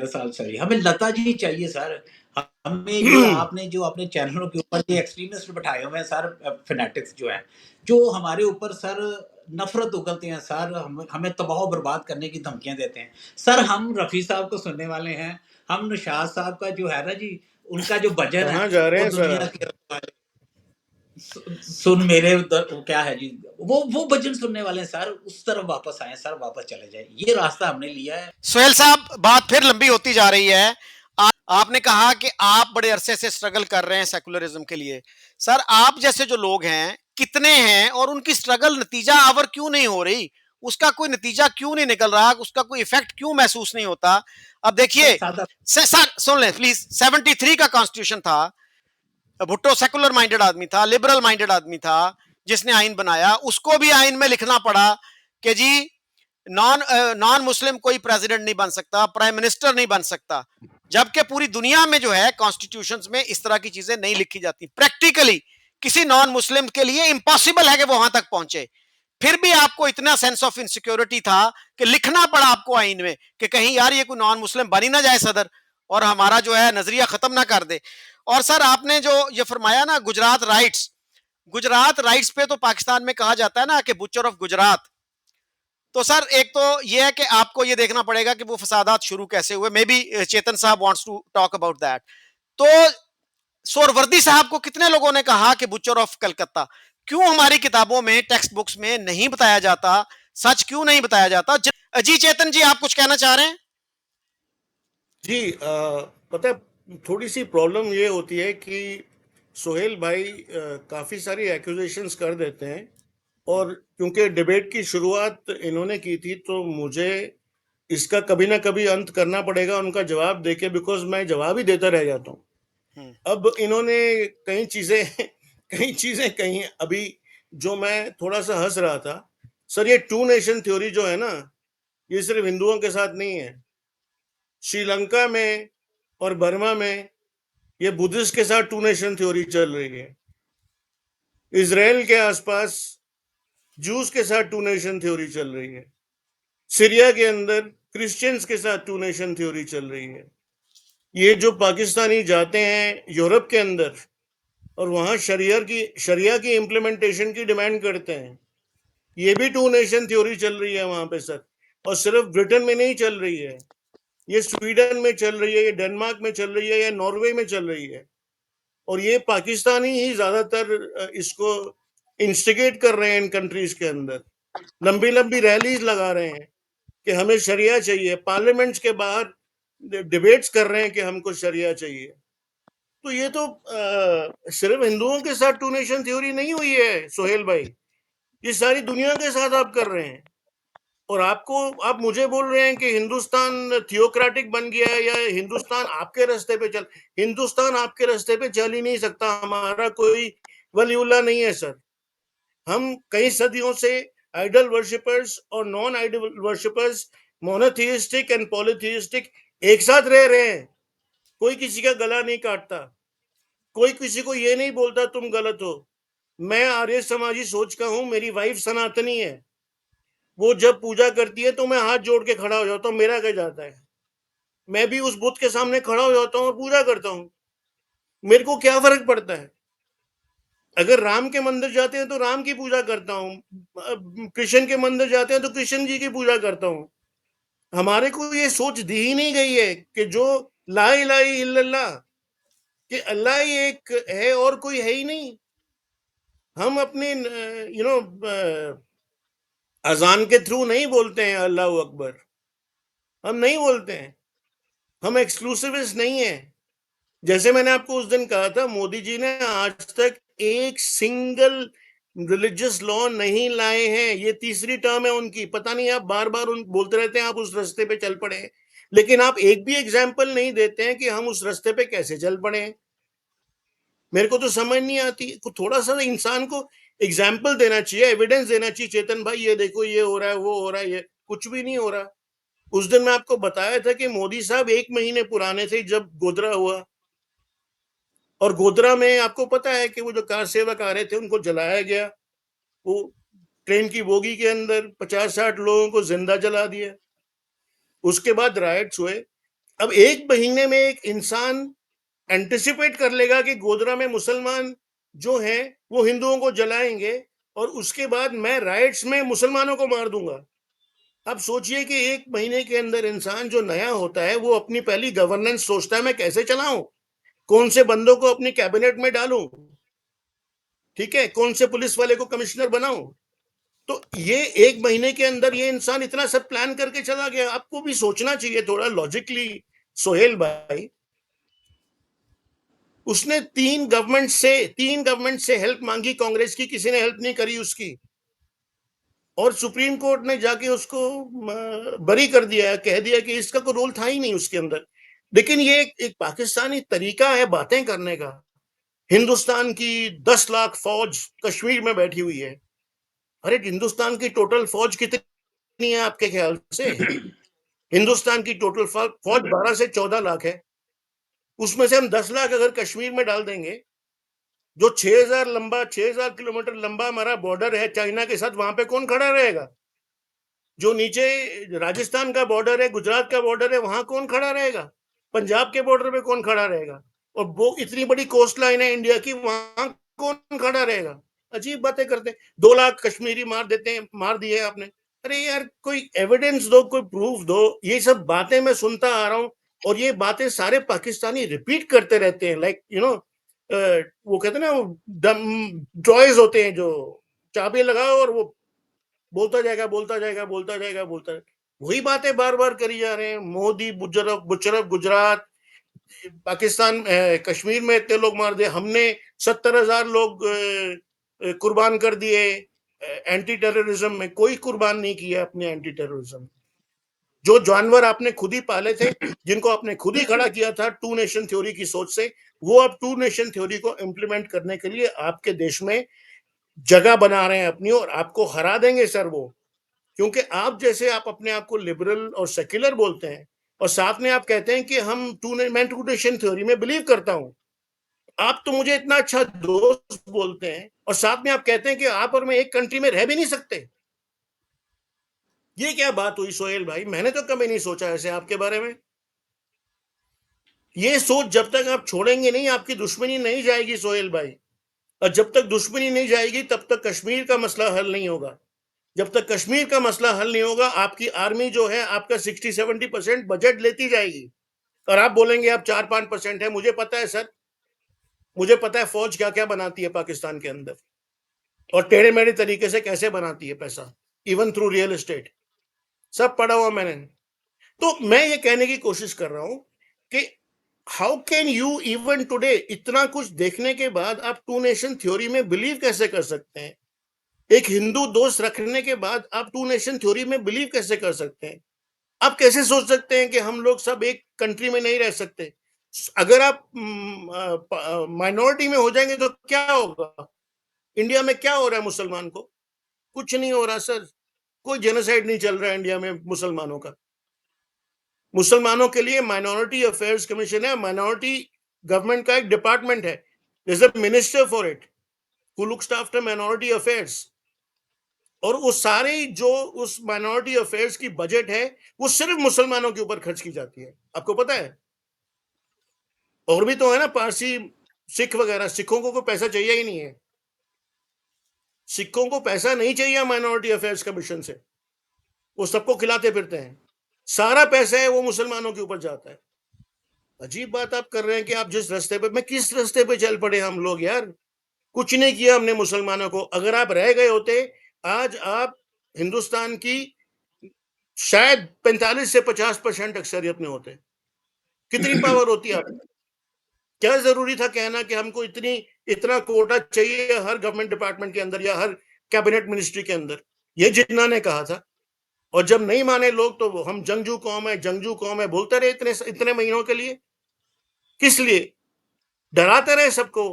साल चाहिए, हमें लता जी चाहिए सर। हमें ये आपने जो अपने चैनलों के ऊपर ये एक्सट्रीमिस्ट बिठाए हुए हैं सर, फैनेटिक्स जो हैं, जो हमारे ऊपर सर नफरत उगलते हैं सर, हमें तबाह बर्बाद करने की धमकियां देते हैं सर। हम रफ़ी साहब को सुनने वाले हैं, हम नौशाद साहब का जो है ना जी, उनका जो भजन है कहाँ जा रहे वो हैं सर दुनिया आप? के रखवाले, सुन मेरे वो क्या है जी, वो भजन सुनने वाले हैं सर। उस तरफ वापस आए सर, वापस चले जाए। ये रास्ता हमने लिया है। सोहेल साहब, बात फिर लंबी होती जा रही है। आपने कहा कि आप बड़े अरसे से स्ट्रगल कर रहे हैं सेकुलरिज्म के लिए। सर आप जैसे जो लोग हैं कितने हैं और उनकी स्ट्रगल नतीजा आवर क्यों नहीं हो रही? उसका कोई नतीजा क्यों नहीं निकल रहा? उसका कोई इफेक्ट क्यों महसूस नहीं होता? अब सर देखिए, सादा सुन लें प्लीज। 73 का कॉन्स्टिट्यूशन था। भुट्टो सेकुलर माइंडेड आदमी था, लिबरल माइंडेड आदमी था, जिसने आइन बनाया। उसको भी आइन में लिखना पड़ा कि जी नॉन मुस्लिम कोई प्रेसिडेंट नहीं बन सकता, प्राइम मिनिस्टर नहीं बन सकता। जबकि पूरी दुनिया में जो है कॉन्स्टिट्यूशंस में इस तरह की चीजें नहीं लिखी जाती। प्रैक्टिकली किसी नॉन मुस्लिम के लिए इंपॉसिबल है कि वो वहां तक पहुंचे। फिर भी आपको इतना सेंस ऑफ इनसिक्योरिटी था कि लिखना पड़ा आपको आइन में कि कहीं यार ये कोई नॉन मुस्लिम बन ही ना जाए सदर और हमारा जो है नजरिया खत्म ना कर दे। और सर आपने जो ये फरमाया ना गुजरात राइट्स पे तो पाकिस्तान में कहा जाता है ना कि बुचर ऑफ गुजरात। तो सर एक तो ये है कि आपको ये देखना पड़ेगा कि वो फसादात शुरू कैसे हुए। May be Chetan sahab wants to talk about that. तो सोरवर्दी साहब को कितने लोगों ने कहा कि बुचर ऑफ कलकत्ता, क्यों हमारी किताबों में टेक्स्ट बुक्स में नहीं बताया जाता? सच क्यों नहीं बताया जाता? जी चेतन जी, आप कुछ कहना चाह रहे हैं? जी पता है थोड़ी सी प्रॉब्लम ये होती है कि सोहेल भाई काफ़ी सारी एक्यूजेशंस कर देते हैं और क्योंकि डिबेट की शुरुआत इन्होंने की थी तो मुझे इसका कभी ना कभी अंत करना पड़ेगा उनका जवाब देके, बिकॉज मैं जवाब ही देता रह जाता हूँ। अब इन्होंने कई चीज़ें कई चीज़ें कही अभी जो मैं थोड़ा सा हंस रहा था। सर ये टू नेशन थ्योरी जो है ना, ये सिर्फ हिंदुओं के साथ नहीं है। श्रीलंका में और बर्मा में ये बुद्धिस्ट के साथ टू नेशन थ्योरी चल रही है। इजराइल के आसपास जूस के साथ टू नेशन थ्योरी चल रही है। सीरिया के अंदर क्रिश्चियंस के साथ टू नेशन थ्योरी चल रही है। ये जो पाकिस्तानी जाते हैं यूरोप के अंदर और वहां शरिया की इम्प्लीमेंटेशन की डिमांड करते हैं, ये भी टू नेशन थ्योरी चल रही है वहां पे सर। और सिर्फ ब्रिटेन में नहीं चल रही है, ये स्वीडन में चल रही है, ये डेनमार्क में चल रही है, ये नॉर्वे में चल रही है। और ये पाकिस्तानी ही ज्यादातर इसको इंस्टिगेट कर रहे हैं इन कंट्रीज के अंदर। लंबी लंबी रैलीज लगा रहे हैं कि हमें शरिया चाहिए, पार्लियामेंट्स के बाहर डिबेट्स कर रहे हैं कि हमको शरिया चाहिए। तो ये तो सिर्फ हिंदुओं के साथ टू नेशन थ्योरी नहीं हुई है सोहेल भाई, ये सारी दुनिया के साथ आप कर रहे हैं। और आप मुझे बोल रहे हैं कि हिंदुस्तान थियोक्रेटिक बन गया है या हिंदुस्तान आपके रास्ते पे हिंदुस्तान आपके रास्ते पे चल ही नहीं सकता। हमारा कोई वलीउल्लाह नहीं है सर। हम कई सदियों से आइडल वर्शिपर्स और non idol worshippers, मोनोथियस्टिक and polytheistic एक साथ रह रहे हैं। कोई किसी का गला नहीं काटता, कोई किसी को ये नहीं बोलता तुम गलत हो। मैं आर्य समाजी सोच का हूं, मेरी वाइफ सनातनी है, वो जब पूजा करती है तो मैं हाथ जोड़ के खड़ा हो जाता हूँ, मेरा क्या जाता है। मैं भी उस बुत के सामने खड़ा हो जाता हूँ और पूजा करता हूँ, मेरे को क्या फर्क पड़ता है। अगर राम के मंदिर जाते हैं तो राम की पूजा करता हूँ, कृष्ण के मंदिर जाते हैं तो कृष्ण जी की पूजा करता हूँ। हमारे को ये सोच दी ही नहीं गई है कि जो ला इलाहा इल्लल्लाह, कि अल्लाह ही एक है और कोई है ही नहीं। हम अपने अजान के थ्रू नहीं बोलते हैं अल्लाह अकबर, हम नहीं बोलते हैं। हम एक्सक्लूसिविस्ट नहीं है। जैसे मैंने आपको उस दिन कहा था, मोदी जी ने आज तक एक सिंगल रिलीजियस लॉ नहीं लाए हैं। ये तीसरी टर्म है उनकी। पता नहीं आप बार बार उन बोलते रहते हैं आप उस रास्ते पे चल पड़े हैं, लेकिन आप एक भी एग्जाम्पल नहीं देते हैं कि हम उस रास्ते पे कैसे चल पड़े हैं। मेरे को तो समझ नहीं आती। थोड़ा सा इंसान को एग्जाम्पल देना चाहिए, एविडेंस देना चाहिए। चेतन भाई ये देखो, ये हो रहा है, वो हो रहा है, ये कुछ भी नहीं हो रहा। उस दिन मैं आपको बताया था कि मोदी साहब 1 महीने पुराने थे जब गोधरा हुआ, और गोधरा में आपको पता है कि वो जो कार सेवक आ रहे थे उनको जलाया गया। वो ट्रेन की बोगी के अंदर 50-60 लोगों को जिंदा जला दिया। उसके बाद राइट्स हुए। अब 1 महीने में एक इंसान एंटिसिपेट कर लेगा कि गोधरा में मुसलमान जो हैं वो हिंदुओं को जलाएंगे, और उसके बाद मैं राइट्स में मुसलमानों को मार दूंगा। अब सोचिए कि 1 महीने के अंदर इंसान जो नया होता है वो अपनी पहली गवर्नेंस सोचता है, मैं कैसे चलाऊं, कौन से बंदों को अपनी कैबिनेट में डालूं, ठीक है, कौन से पुलिस वाले को कमिश्नर बनाऊं। तो ये 1 महीने के अंदर ये इंसान इतना सब प्लान करके चला गया। आपको भी सोचना चाहिए थोड़ा लॉजिकली सोहेल भाई। उसने 3 गवर्नमेंट से हेल्प मांगी कांग्रेस की, किसी ने हेल्प नहीं करी उसकी, और सुप्रीम कोर्ट ने जाके उसको बरी कर दिया, कह दिया कि इसका कोई रोल था ही नहीं उसके अंदर। लेकिन ये एक पाकिस्तानी तरीका है बातें करने का। हिंदुस्तान की 10 लाख फौज कश्मीर में बैठी हुई है। अरे हिंदुस्तान की टोटल फौज कितनी है आपके ख्याल से? हिंदुस्तान की टोटल फौज 12 से 14 लाख है। उसमें से हम 10 लाख अगर कश्मीर में डाल देंगे, जो 6,000 किलोमीटर लंबा हमारा बॉर्डर है चाइना के साथ, वहां पे कौन खड़ा रहेगा? जो नीचे राजस्थान का बॉर्डर है, गुजरात का बॉर्डर है, वहां कौन खड़ा रहेगा? पंजाब के बॉर्डर पे कौन खड़ा रहेगा? और वो इतनी बड़ी कोस्ट लाइन है इंडिया की, वहां कौन खड़ा रहेगा? अजीब बातें करते हैं। 2 लाख कश्मीरी मार देते हैं, मार दिए आपने। अरे यार कोई एविडेंस दो, कोई प्रूफ दो। ये सब बातें मैं सुनता आ रहा हूँ, और ये बातें सारे पाकिस्तानी रिपीट करते रहते हैं, लाइक वो कहते हैं ना, वो टॉयज होते हैं जो चाबी लगाओ और वो बोलता जाएगा, बोलता जाएगा, बोलता जाएगा, बोलता जाएगा। वही बातें बार बार करी जा रहे हैं। मोदी बुजरफ बुचरफ गुजरात, पाकिस्तान, कश्मीर में इतने लोग मार दिए हमने, 70,000 लोग कुर्बान कर दिए। एंटी टेररिज्म में कोई कुर्बान नहीं किया अपने एंटी टेररिज्म। जो जानवर आपने खुद ही पाले थे, जिनको आपने खुद ही खड़ा किया था टू नेशन थ्योरी की सोच से, वो अब टू नेशन थ्योरी को इम्प्लीमेंट करने के लिए आपके देश में जगह बना रहे हैं अपनी, और आपको हरा देंगे सर वो। क्योंकि आप जैसे आप अपने आप को लिबरल और सेक्युलर बोलते हैं, और साथ में आप कहते हैं कि मैं टू नेशन थ्योरी में बिलीव करता हूं। आप तो मुझे इतना अच्छा दोस्त बोलते हैं, और साथ में आप कहते हैं कि आप और मैं एक कंट्री में रह भी नहीं सकते। ये क्या बात हुई सोहेल भाई? मैंने तो कभी नहीं सोचा ऐसे आपके बारे में। ये सोच जब तक आप छोड़ेंगे नहीं, आपकी दुश्मनी नहीं जाएगी सोहेल भाई। और जब तक दुश्मनी नहीं जाएगी तब तक कश्मीर का मसला हल नहीं होगा। जब तक कश्मीर का मसला हल नहीं होगा, आपकी आर्मी जो है आपका 60-70% बजट लेती जाएगी, और आप बोलेंगे आप 4-5% है। मुझे पता है सर, मुझे पता है फौज क्या क्या बनाती है पाकिस्तान के अंदर, और टेढ़े मेढ़े तरीके से कैसे बनाती है पैसा, इवन थ्रू रियल एस्टेट, सब पढ़ा हुआ मैंने। तो मैं ये कहने की कोशिश कर रहा हूं कि how can you even today, इतना कुछ देखने के बाद आप टू नेशन थ्योरी में बिलीव कैसे कर सकते हैं? एक हिंदू दोस्त रखने के बाद आप टू नेशन थ्योरी में बिलीव कैसे कर सकते हैं? आप कैसे सोच सकते हैं कि हम लोग सब एक कंट्री में नहीं रह सकते? अगर आप माइनॉरिटी में हो जाएंगे तो क्या होगा? इंडिया में क्या हो रहा है मुसलमान को? कुछ नहीं हो रहा सर, कोई जेनोसाइड नहीं चल रहा है इंडिया में मुसलमानों का। मुसलमानों के लिए माइनॉरिटी अफेयर्स कमीशन है, माइनॉरिटी गवर्नमेंट का एक डिपार्टमेंट है, there's a minister for it who looks after minority affairs, और वो सारे जो उस माइनॉरिटी अफेयर्स की बजट है वो सिर्फ मुसलमानों के ऊपर खर्च की जाती है, आपको पता है? और भी तो है ना, पारसी सिख वगैरह, सिखों को कोई पैसा चाहिए ही नहीं है, सिखों को पैसा नहीं चाहिए माइनॉरिटी अफेयर्स कमीशन से, वो सबको खिलाते फिरते हैं, सारा पैसा है वो मुसलमानों के ऊपर जाता है। अजीब बात आप कर रहे हैं कि आप जिस रास्ते पे, मैं किस रास्ते पे चल पड़े हम लोग यार, कुछ नहीं किया हमने मुसलमानों को। अगर आप रह गए होते, आज आप हिंदुस्तान की शायद 45 से 50% अक्सरियत में होते। कितनी पावर होती आप, क्या जरूरी था कहना कि हमको इतना कोटा चाहिए हर गवर्नमेंट डिपार्टमेंट के अंदर या हर कैबिनेट मिनिस्ट्री के अंदर? ये जिन्ना ने कहा था, और जब नहीं माने लोग तो हम जंगजू कौम है बोलते रहे इतने इतने महीनों के लिए। किस लिए? डराते रहे सबको,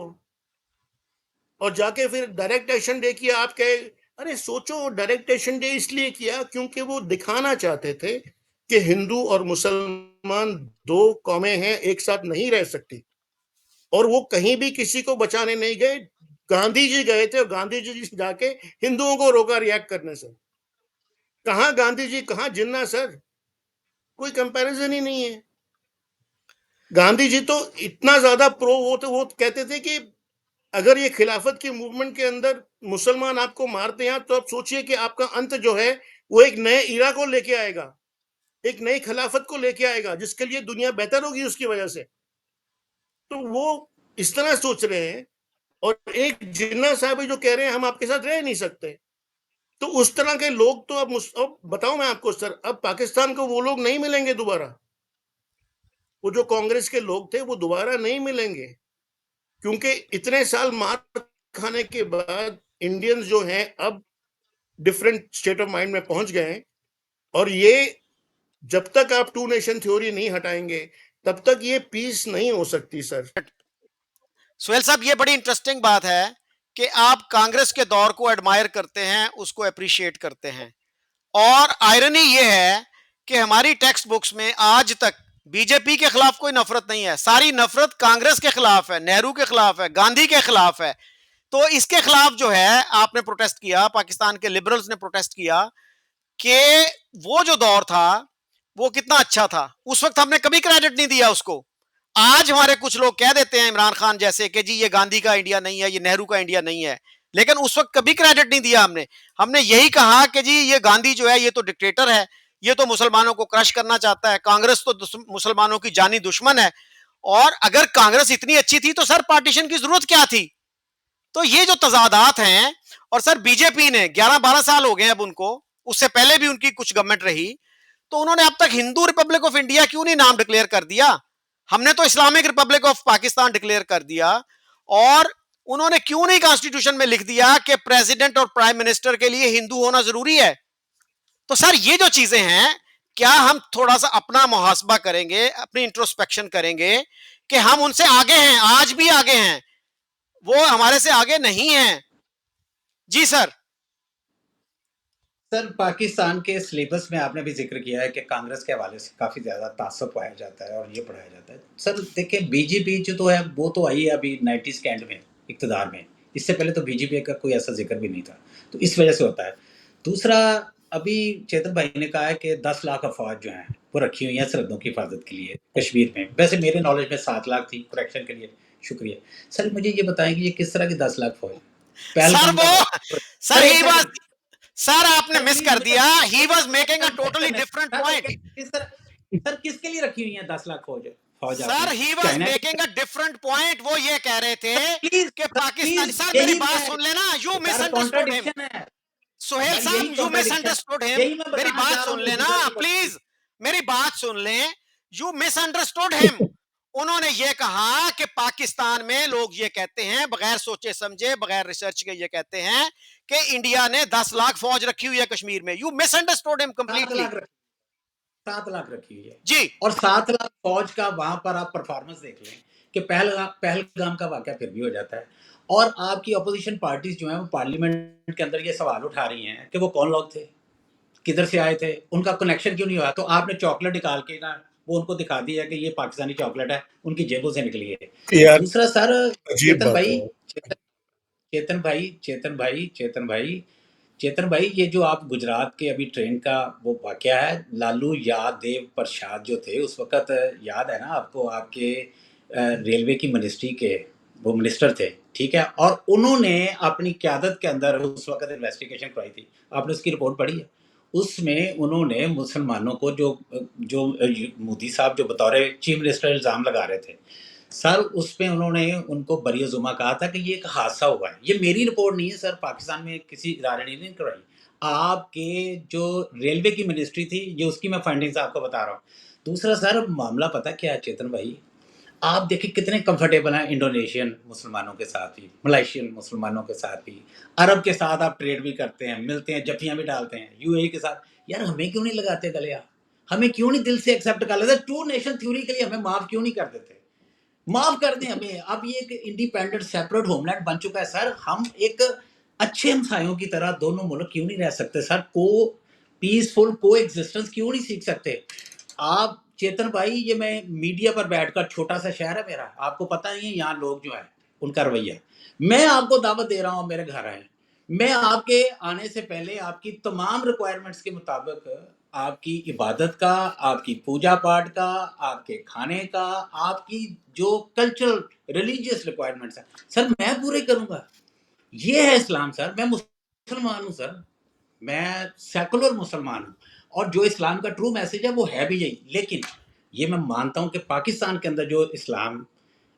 और जाके फिर डायरेक्ट एक्शन डे किया। आप कहे, अरे सोचो, डायरेक्ट एक्शन डे इसलिए किया क्योंकि वो दिखाना चाहते थे कि हिंदू और मुसलमान दो कौमें हैं, एक साथ नहीं रह सकती, और वो कहीं भी किसी को बचाने नहीं गए। गांधी जी गए थे और गांधी जी जाके हिंदुओं को रोका रिएक्ट करने से। कहां गांधी जी, कहां जिन्ना सर, कोई कंपैरिजन ही नहीं है। गांधी जी तो इतना ज्यादा प्रो, वो कहते थे कि अगर ये खिलाफत की मूवमेंट के अंदर मुसलमान आपको मारते हैं तो आप सोचिए कि आपका अंत जो है वो एक नए इरा को लेके आएगा, एक नई खिलाफत को लेके आएगा, जिसके लिए दुनिया बेहतर होगी उसकी वजह से। तो वो इस तरह सोच रहे हैं, और एक जिन्ना साहब जो कह रहे हैं हम आपके साथ रह नहीं सकते। तो उस तरह के लोग तो अब बताऊं मैं आपको सर, अब पाकिस्तान को वो लोग नहीं मिलेंगे दोबारा, वो जो कांग्रेस के लोग थे वो दोबारा नहीं मिलेंगे, क्योंकि इतने साल मार खाने के बाद इंडियंस जो हैं अब डिफरेंट स्टेट ऑफ माइंड में पहुंच गए हैं, और ये जब तक आप टू नेशन थ्योरी नहीं हटाएंगे तब तक ये पीस नहीं हो सकती सर। सुहेल साहब, ये बड़ी इंटरेस्टिंग बात है कि आप कांग्रेस के दौर को एडमायर करते हैं, उसको अप्रिशिएट करते हैं, और आयरनी ये है कि हमारी टेक्स्ट बुक्स में आज तक बीजेपी के खिलाफ कोई नफरत नहीं है, सारी नफरत कांग्रेस के खिलाफ है, नेहरू के खिलाफ है, गांधी के खिलाफ है। तो इसके खिलाफ जो है आपने प्रोटेस्ट किया, पाकिस्तान के लिबरल्स ने प्रोटेस्ट किया कि वो जो दौर था वो कितना अच्छा था, उस वक्त हमने कभी क्रेडिट नहीं दिया उसको। आज हमारे कुछ लोग कह देते हैं, इमरान खान जैसे, कि जी ये गांधी का इंडिया नहीं है, ये नेहरू का इंडिया नहीं है, लेकिन उस वक्त कभी क्रेडिट नहीं दिया हमने। हमने यही कहा कि जी ये गांधी जो है ये तो डिक्टेटर है, ये तो मुसलमानों को क्रश करना चाहता है, कांग्रेस तो मुसलमानों की जानी दुश्मन है, और अगर कांग्रेस इतनी अच्छी थी तो सर पार्टीशन की जरूरत क्या थी? तो ये जो तजादात हैं, और सर बीजेपी ने 11-12 साल हो गए अब उनको, उससे पहले भी उनकी कुछ गवर्नमेंट रही, तो उन्होंने अब तक हिंदू रिपब्लिक ऑफ इंडिया क्यों नहीं नाम डिक्लेयर कर दिया? हमने तो Islamic Republic of Pakistan declare कर दिया। और उन्होंने क्यों नहीं कॉन्स्टिट्यूशन में लिख दिया कि प्रेसिडेंट और प्राइम मिनिस्टर के लिए हिंदू होना जरूरी है? तो सर ये जो चीजें हैं, क्या हम थोड़ा सा अपना मुहासबा करेंगे, अपनी इंट्रोस्पेक्शन करेंगे कि हम उनसे आगे हैं, आज भी आगे हैं, वो हमारे से आगे नहीं हैं? जी सर। सर, पाकिस्तान के सिलेबस में आपने भी जिक्र किया है कि कांग्रेस के हवाले से काफ़ी ज़्यादा तासुब पाया जाता है और ये पढ़ाया जाता है। सर देखिए, बीजेपी जो तो है वो तो आई है अभी 90s के एंड में इक़्तिदार में, इससे पहले तो बीजेपी का कोई ऐसा जिक्र भी नहीं था, तो इस वजह से होता है। दूसरा, अभी चेतन भाई ने कहा है कि 10 लाख अफवाज जो हैं वो रखी हुई हैं सरहदों की हिफाजत के लिए कश्मीर में। वैसे मेरे नॉलेज में 7 लाख थी, करेक्शन के लिए शुक्रिया। सर मुझे ये बताएं कि ये किस तरह की 10 लाख फौज? सर वो सर ही वाज सर आपने सर मिस प्लीज कर दिया, मुझे he was making a totally different point. Sir किसके लिए रखी हुई है 10 लाख फौज? फौज सर आपने he was China making a different point. वो ये कह रहे थे प्लीज कि पाकिस्तान, प्लीज सर मेरी यही बात मैं सुन लेना, you sir misunderstood him. Contradiction है सुहेल सर, यही साहब यू कॉन्ट्राडिक्शन मिसअंडरस्टूड है, हिम, यही मैं मेरी बताना बात चाह रहा सुन हूँ मोदी लेना साहब की बात। प्लीज, मेरी बात सुन लें। You misunderstood him. उन्होंने ये कहा कि पाकिस्तान में लोग ये कहते हैं बगैर सोचे समझे, बगैर रिसर्च के, ये कहते हैं कि इंडिया ने 10 लाख फौज रखी हुई है कश्मीर में। You misunderstood him 7 completely. Lakh 7 lakh रखी हुई है, जी और 7 लाख फौज का वहां पर आप परफॉर्मेंस देख लें कि पहलगाम का वाकया फिर भी हो जाता है। और आपकी अपोजिशन पार्टीज जो है वो पार्लियामेंट के अंदर ये सवाल उठा रही हैं कि वो कौन लोग थे, किधर से आए थे, उनका कनेक्शन क्यों नहीं हुआ। तो आपने चॉकलेट निकाल के ना वो उनको दिखा दिया कि ये पाकिस्तानी चॉकलेट है, उनकी जेबों से निकली है। यार दूसरा सर, अजीब चेतन बात भाई, है। चेतन चेतन भाई चेतन भाई चेतन भाई चेतन भाई, ये जो आप गुजरात के अभी ट्रेन का वो वाकया है, लालू यादव प्रसाद जो थे उस वक्त, याद है ना आपको, आपके रेलवे की मिनिस्ट्री के वो मिनिस्टर थे, ठीक है, और उन्होंने अपनी क्यादत के अंदर उस वक्त इन्वेस्टिगेशन करवाई थी। आपने उसकी रिपोर्ट पढ़ी है? उसमें उन्होंने मुसलमानों को जो जो मोदी साहब जो बतौर चीफ मिनिस्टर इल्ज़ाम लगा रहे थे सर, उसमें उन्होंने उनको बरी-ए-ज़ुमा कहा था कि ये एक हादसा हुआ है। ये मेरी रिपोर्ट नहीं है सर, पाकिस्तान में किसी इदारे ने नहीं करवाई। आपके जो रेलवे की मिनिस्ट्री थी, ये उसकी मैं फाइंडिंग्स आपको बता रहा हूँ। दूसरा सर, मामला पता क्या है चेतन भाई? आप देखिए कितने कंफर्टेबल हैं इंडोनेशियन मुसलमानों के साथ भी, मलेशियन मुसलमानों के साथ भी, अरब के साथ आप ट्रेड भी करते हैं, मिलते हैं, जफ्फियाँ भी डालते हैं, यूएई के साथ। यार हमें क्यों नहीं लगाते गले आप? हमें क्यों नहीं दिल से एक्सेप्ट कर लेते? टू नेशन थ्योरी के लिए हमें माफ़ क्यों नहीं कर देते? माफ कर दें हमें। अब ये एक इंडिपेंडेंट सेपरेट होमलैंड बन चुका है सर, हम एक अच्छे हमसायों की तरह दोनों मुल्क क्यों नहीं रह सकते सर? पीसफुल को एग्जिस्टेंस क्यों नहीं सीख सकते आप? चेतन भाई, ये मैं मीडिया पर बैठकर, छोटा सा शहर है मेरा, आपको पता नहीं है यहाँ लोग जो है उनका रवैया, मैं आपको दावत दे रहा हूँ मेरे घर आए, मैं आपके आने से पहले आपकी तमाम रिक्वायरमेंट्स के मुताबिक आपकी इबादत का, आपकी पूजा पाठ का, आपके खाने का, आपकी जो कल्चरल रिलीजियस रिक्वायरमेंट्स हैं सर, मैं पूरे करूंगा। ये है इस्लाम सर। मैं मुसलमान हूँ सर, मैं सेकुलर मुसलमान हूँ, और जो इस्लाम का ट्रू मैसेज है वो है भी यही। लेकिन ये मैं मानता हूँ कि पाकिस्तान के अंदर जो इस्लाम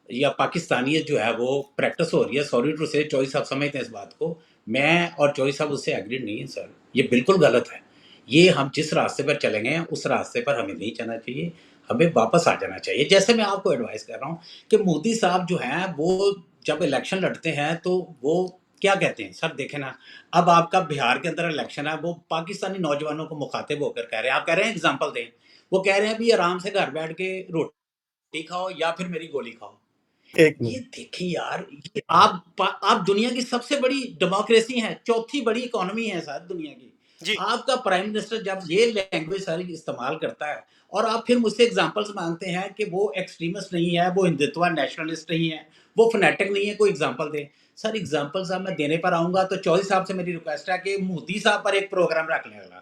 या पाकिस्तानियत जो है वो प्रैक्टिस हो रही है, सॉरी टू से, चौधरी साहब समझते हैं इस बात को, मैं और चौधरी साहब उससे एग्री नहीं है सर। ये बिल्कुल गलत है। ये हम जिस रास्ते पर चलेंगे उस रास्ते पर हमें नहीं चलना चाहिए, हमें वापस आ जाना चाहिए। जैसे मैं आपको एडवाइस कर रहा हूँ कि मोदी साहब जो हैं वो जब इलेक्शन लड़ते हैं तो वो क्या कहते हैं सर, देखें ना, अब आपका बिहार के अंदर इलेक्शन है, वो पाकिस्तानी नौजवानों को मुखातिब होकर कह रहे हैं, आप कह रहे हैं एग्जाम्पल दें, वो कह रहे हैं भी आराम से घर बैठ के रोटी खाओ या फिर मेरी गोली खाओ। एक ये मिनट। देखिए यार, ये आप दुनिया की सबसे बड़ी डेमोक्रेसी है, चौथी बड़ी इकोनॉमी है सर दुनिया की। जी आपका प्राइम मिनिस्टर जब ये लैंग्वेज सारी इस्तेमाल करता है और आप फिर मुझसे एग्जांपल्स मांगते हैं कि वो एक्सट्रीमिस्ट नहीं है, वो हिंदुत्व नेशनलिस्ट नहीं है, वो फनेटिक नहीं है, कोई एग्जांपल दें। सर एग्जांपल साहब मैं देने पर आऊंगा तो चौधरी साहब से मेरी रिक्वेस्ट है कि मोदी साहब पर एक प्रोग्राम रख लें अगला,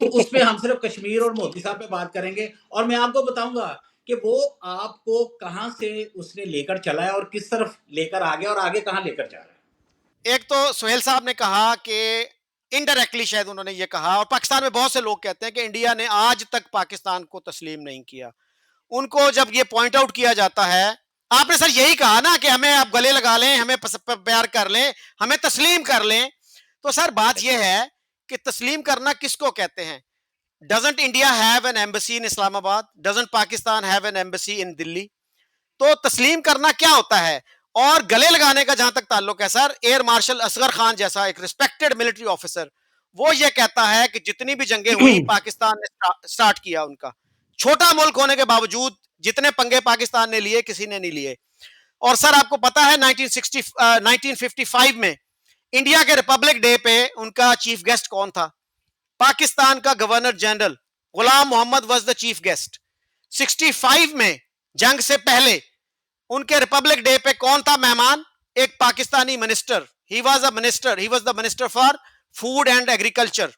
तो उसमें हम सिर्फ कश्मीर और मोदी साहब पे बात करेंगे, और मैं आपको बताऊंगा कि वो आपको कहां से उसने लेकर चला है और किस तरफ लेकर आ गया और आगे कहां लेकर जा रहा है। एक तो सुहेल साहब ने कहा कि इनडायरेक्टली शायद उन्होंने ये कहा, और पाकिस्तान में बहुत से लोग कहते हैं कि इंडिया ने आज तक पाकिस्तान को तस्लीम नहीं किया। उनको जब ये पॉइंट आउट किया जाता है, आपने सर यही कहा ना कि हमें आप गले लगा लें, हमें प्यार कर लें, हमें तस्लीम कर लें, तो सर बात यह है कि तस्लीम करना किसको कहते हैं? Doesn't India have an embassy in Islamabad? Doesn't Pakistan have an embassy in Delhi? तो तस्लीम करना क्या होता है? और गले लगाने का जहां तक ताल्लुक है sir, air marshal Asghar Khan जैसा एक रिस्पेक्टेड मिलिट्री ऑफिसर, वो ये कहता है कि जितनी भी जंगें हुई पाकिस्तान ने स्टार्ट किया उनका, छोटा मुल्क होने के बावजूद जितने पंगे पाकिस्तान ने लिए किसी ने नहीं लिए। और सर आपको पता है 1955 में इंडिया के रिपब्लिक डे पे उनका चीफ गेस्ट कौन था? पाकिस्तान का governor general Ghulam Mohammad was the chief guest. 65 में जंग से पहले उनके रिपब्लिक डे पे कौन था मेहमान? एक Pakistani minister. He was the minister for food and agriculture,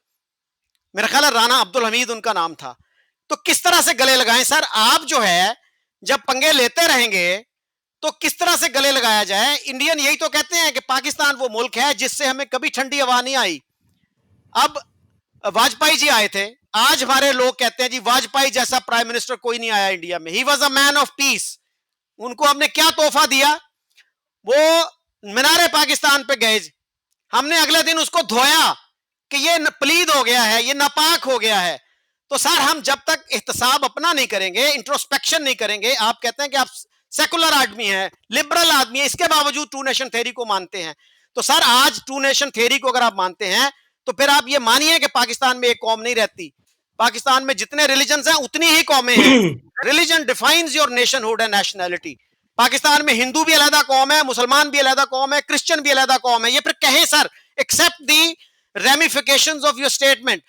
मेरा ख्याल है राना अब्दुल हमीद उनका नाम था। तो किस तरह से गले लगाएं सर? आप जो है जब पंगे लेते रहेंगे तो किस तरह से गले लगाया जाए? इंडियन यही तो कहते हैं कि पाकिस्तान वो मुल्क है जिससे हमें कभी ठंडी हवा नहीं आई। अब वाजपेयी जी आए थे, आज हमारे लोग कहते हैं जी वाजपेयी जैसा प्राइम मिनिस्टर कोई नहीं आया इंडिया में, he was a man of peace. उनको हमने क्या तोहफा दिया? वो मीनारे पाकिस्तान पे गए, हमने अगले दिन उसको धोया कि ये पलीद हो गया है, ये नापाक हो गया है। तो सर हम जब तक एहतसाब अपना नहीं करेंगे, इंट्रोस्पेक्शन नहीं करेंगे, आप कहते हैं कि आप सेकुलर आदमी है, लिबरल आदमी है, इसके बावजूद टू नेशन थ्योरी को मानते हैं। तो सर आज टू नेशन थ्योरी को अगर आप मानते हैं तो फिर आप ये मानिए कि पाकिस्तान में एक कौम नहीं रहती। पाकिस्तान में जितने रिलीजन हैं उतनी ही कौमें हैं। Religion defines your nationhood and nationality. Pakistan में हिंदू भी अलग कौम है, मुसलमान भी अलग कौम है, क्रिश्चियन भी अलग कौम है। ये फिर कहें sir, accept the ramifications of your statement.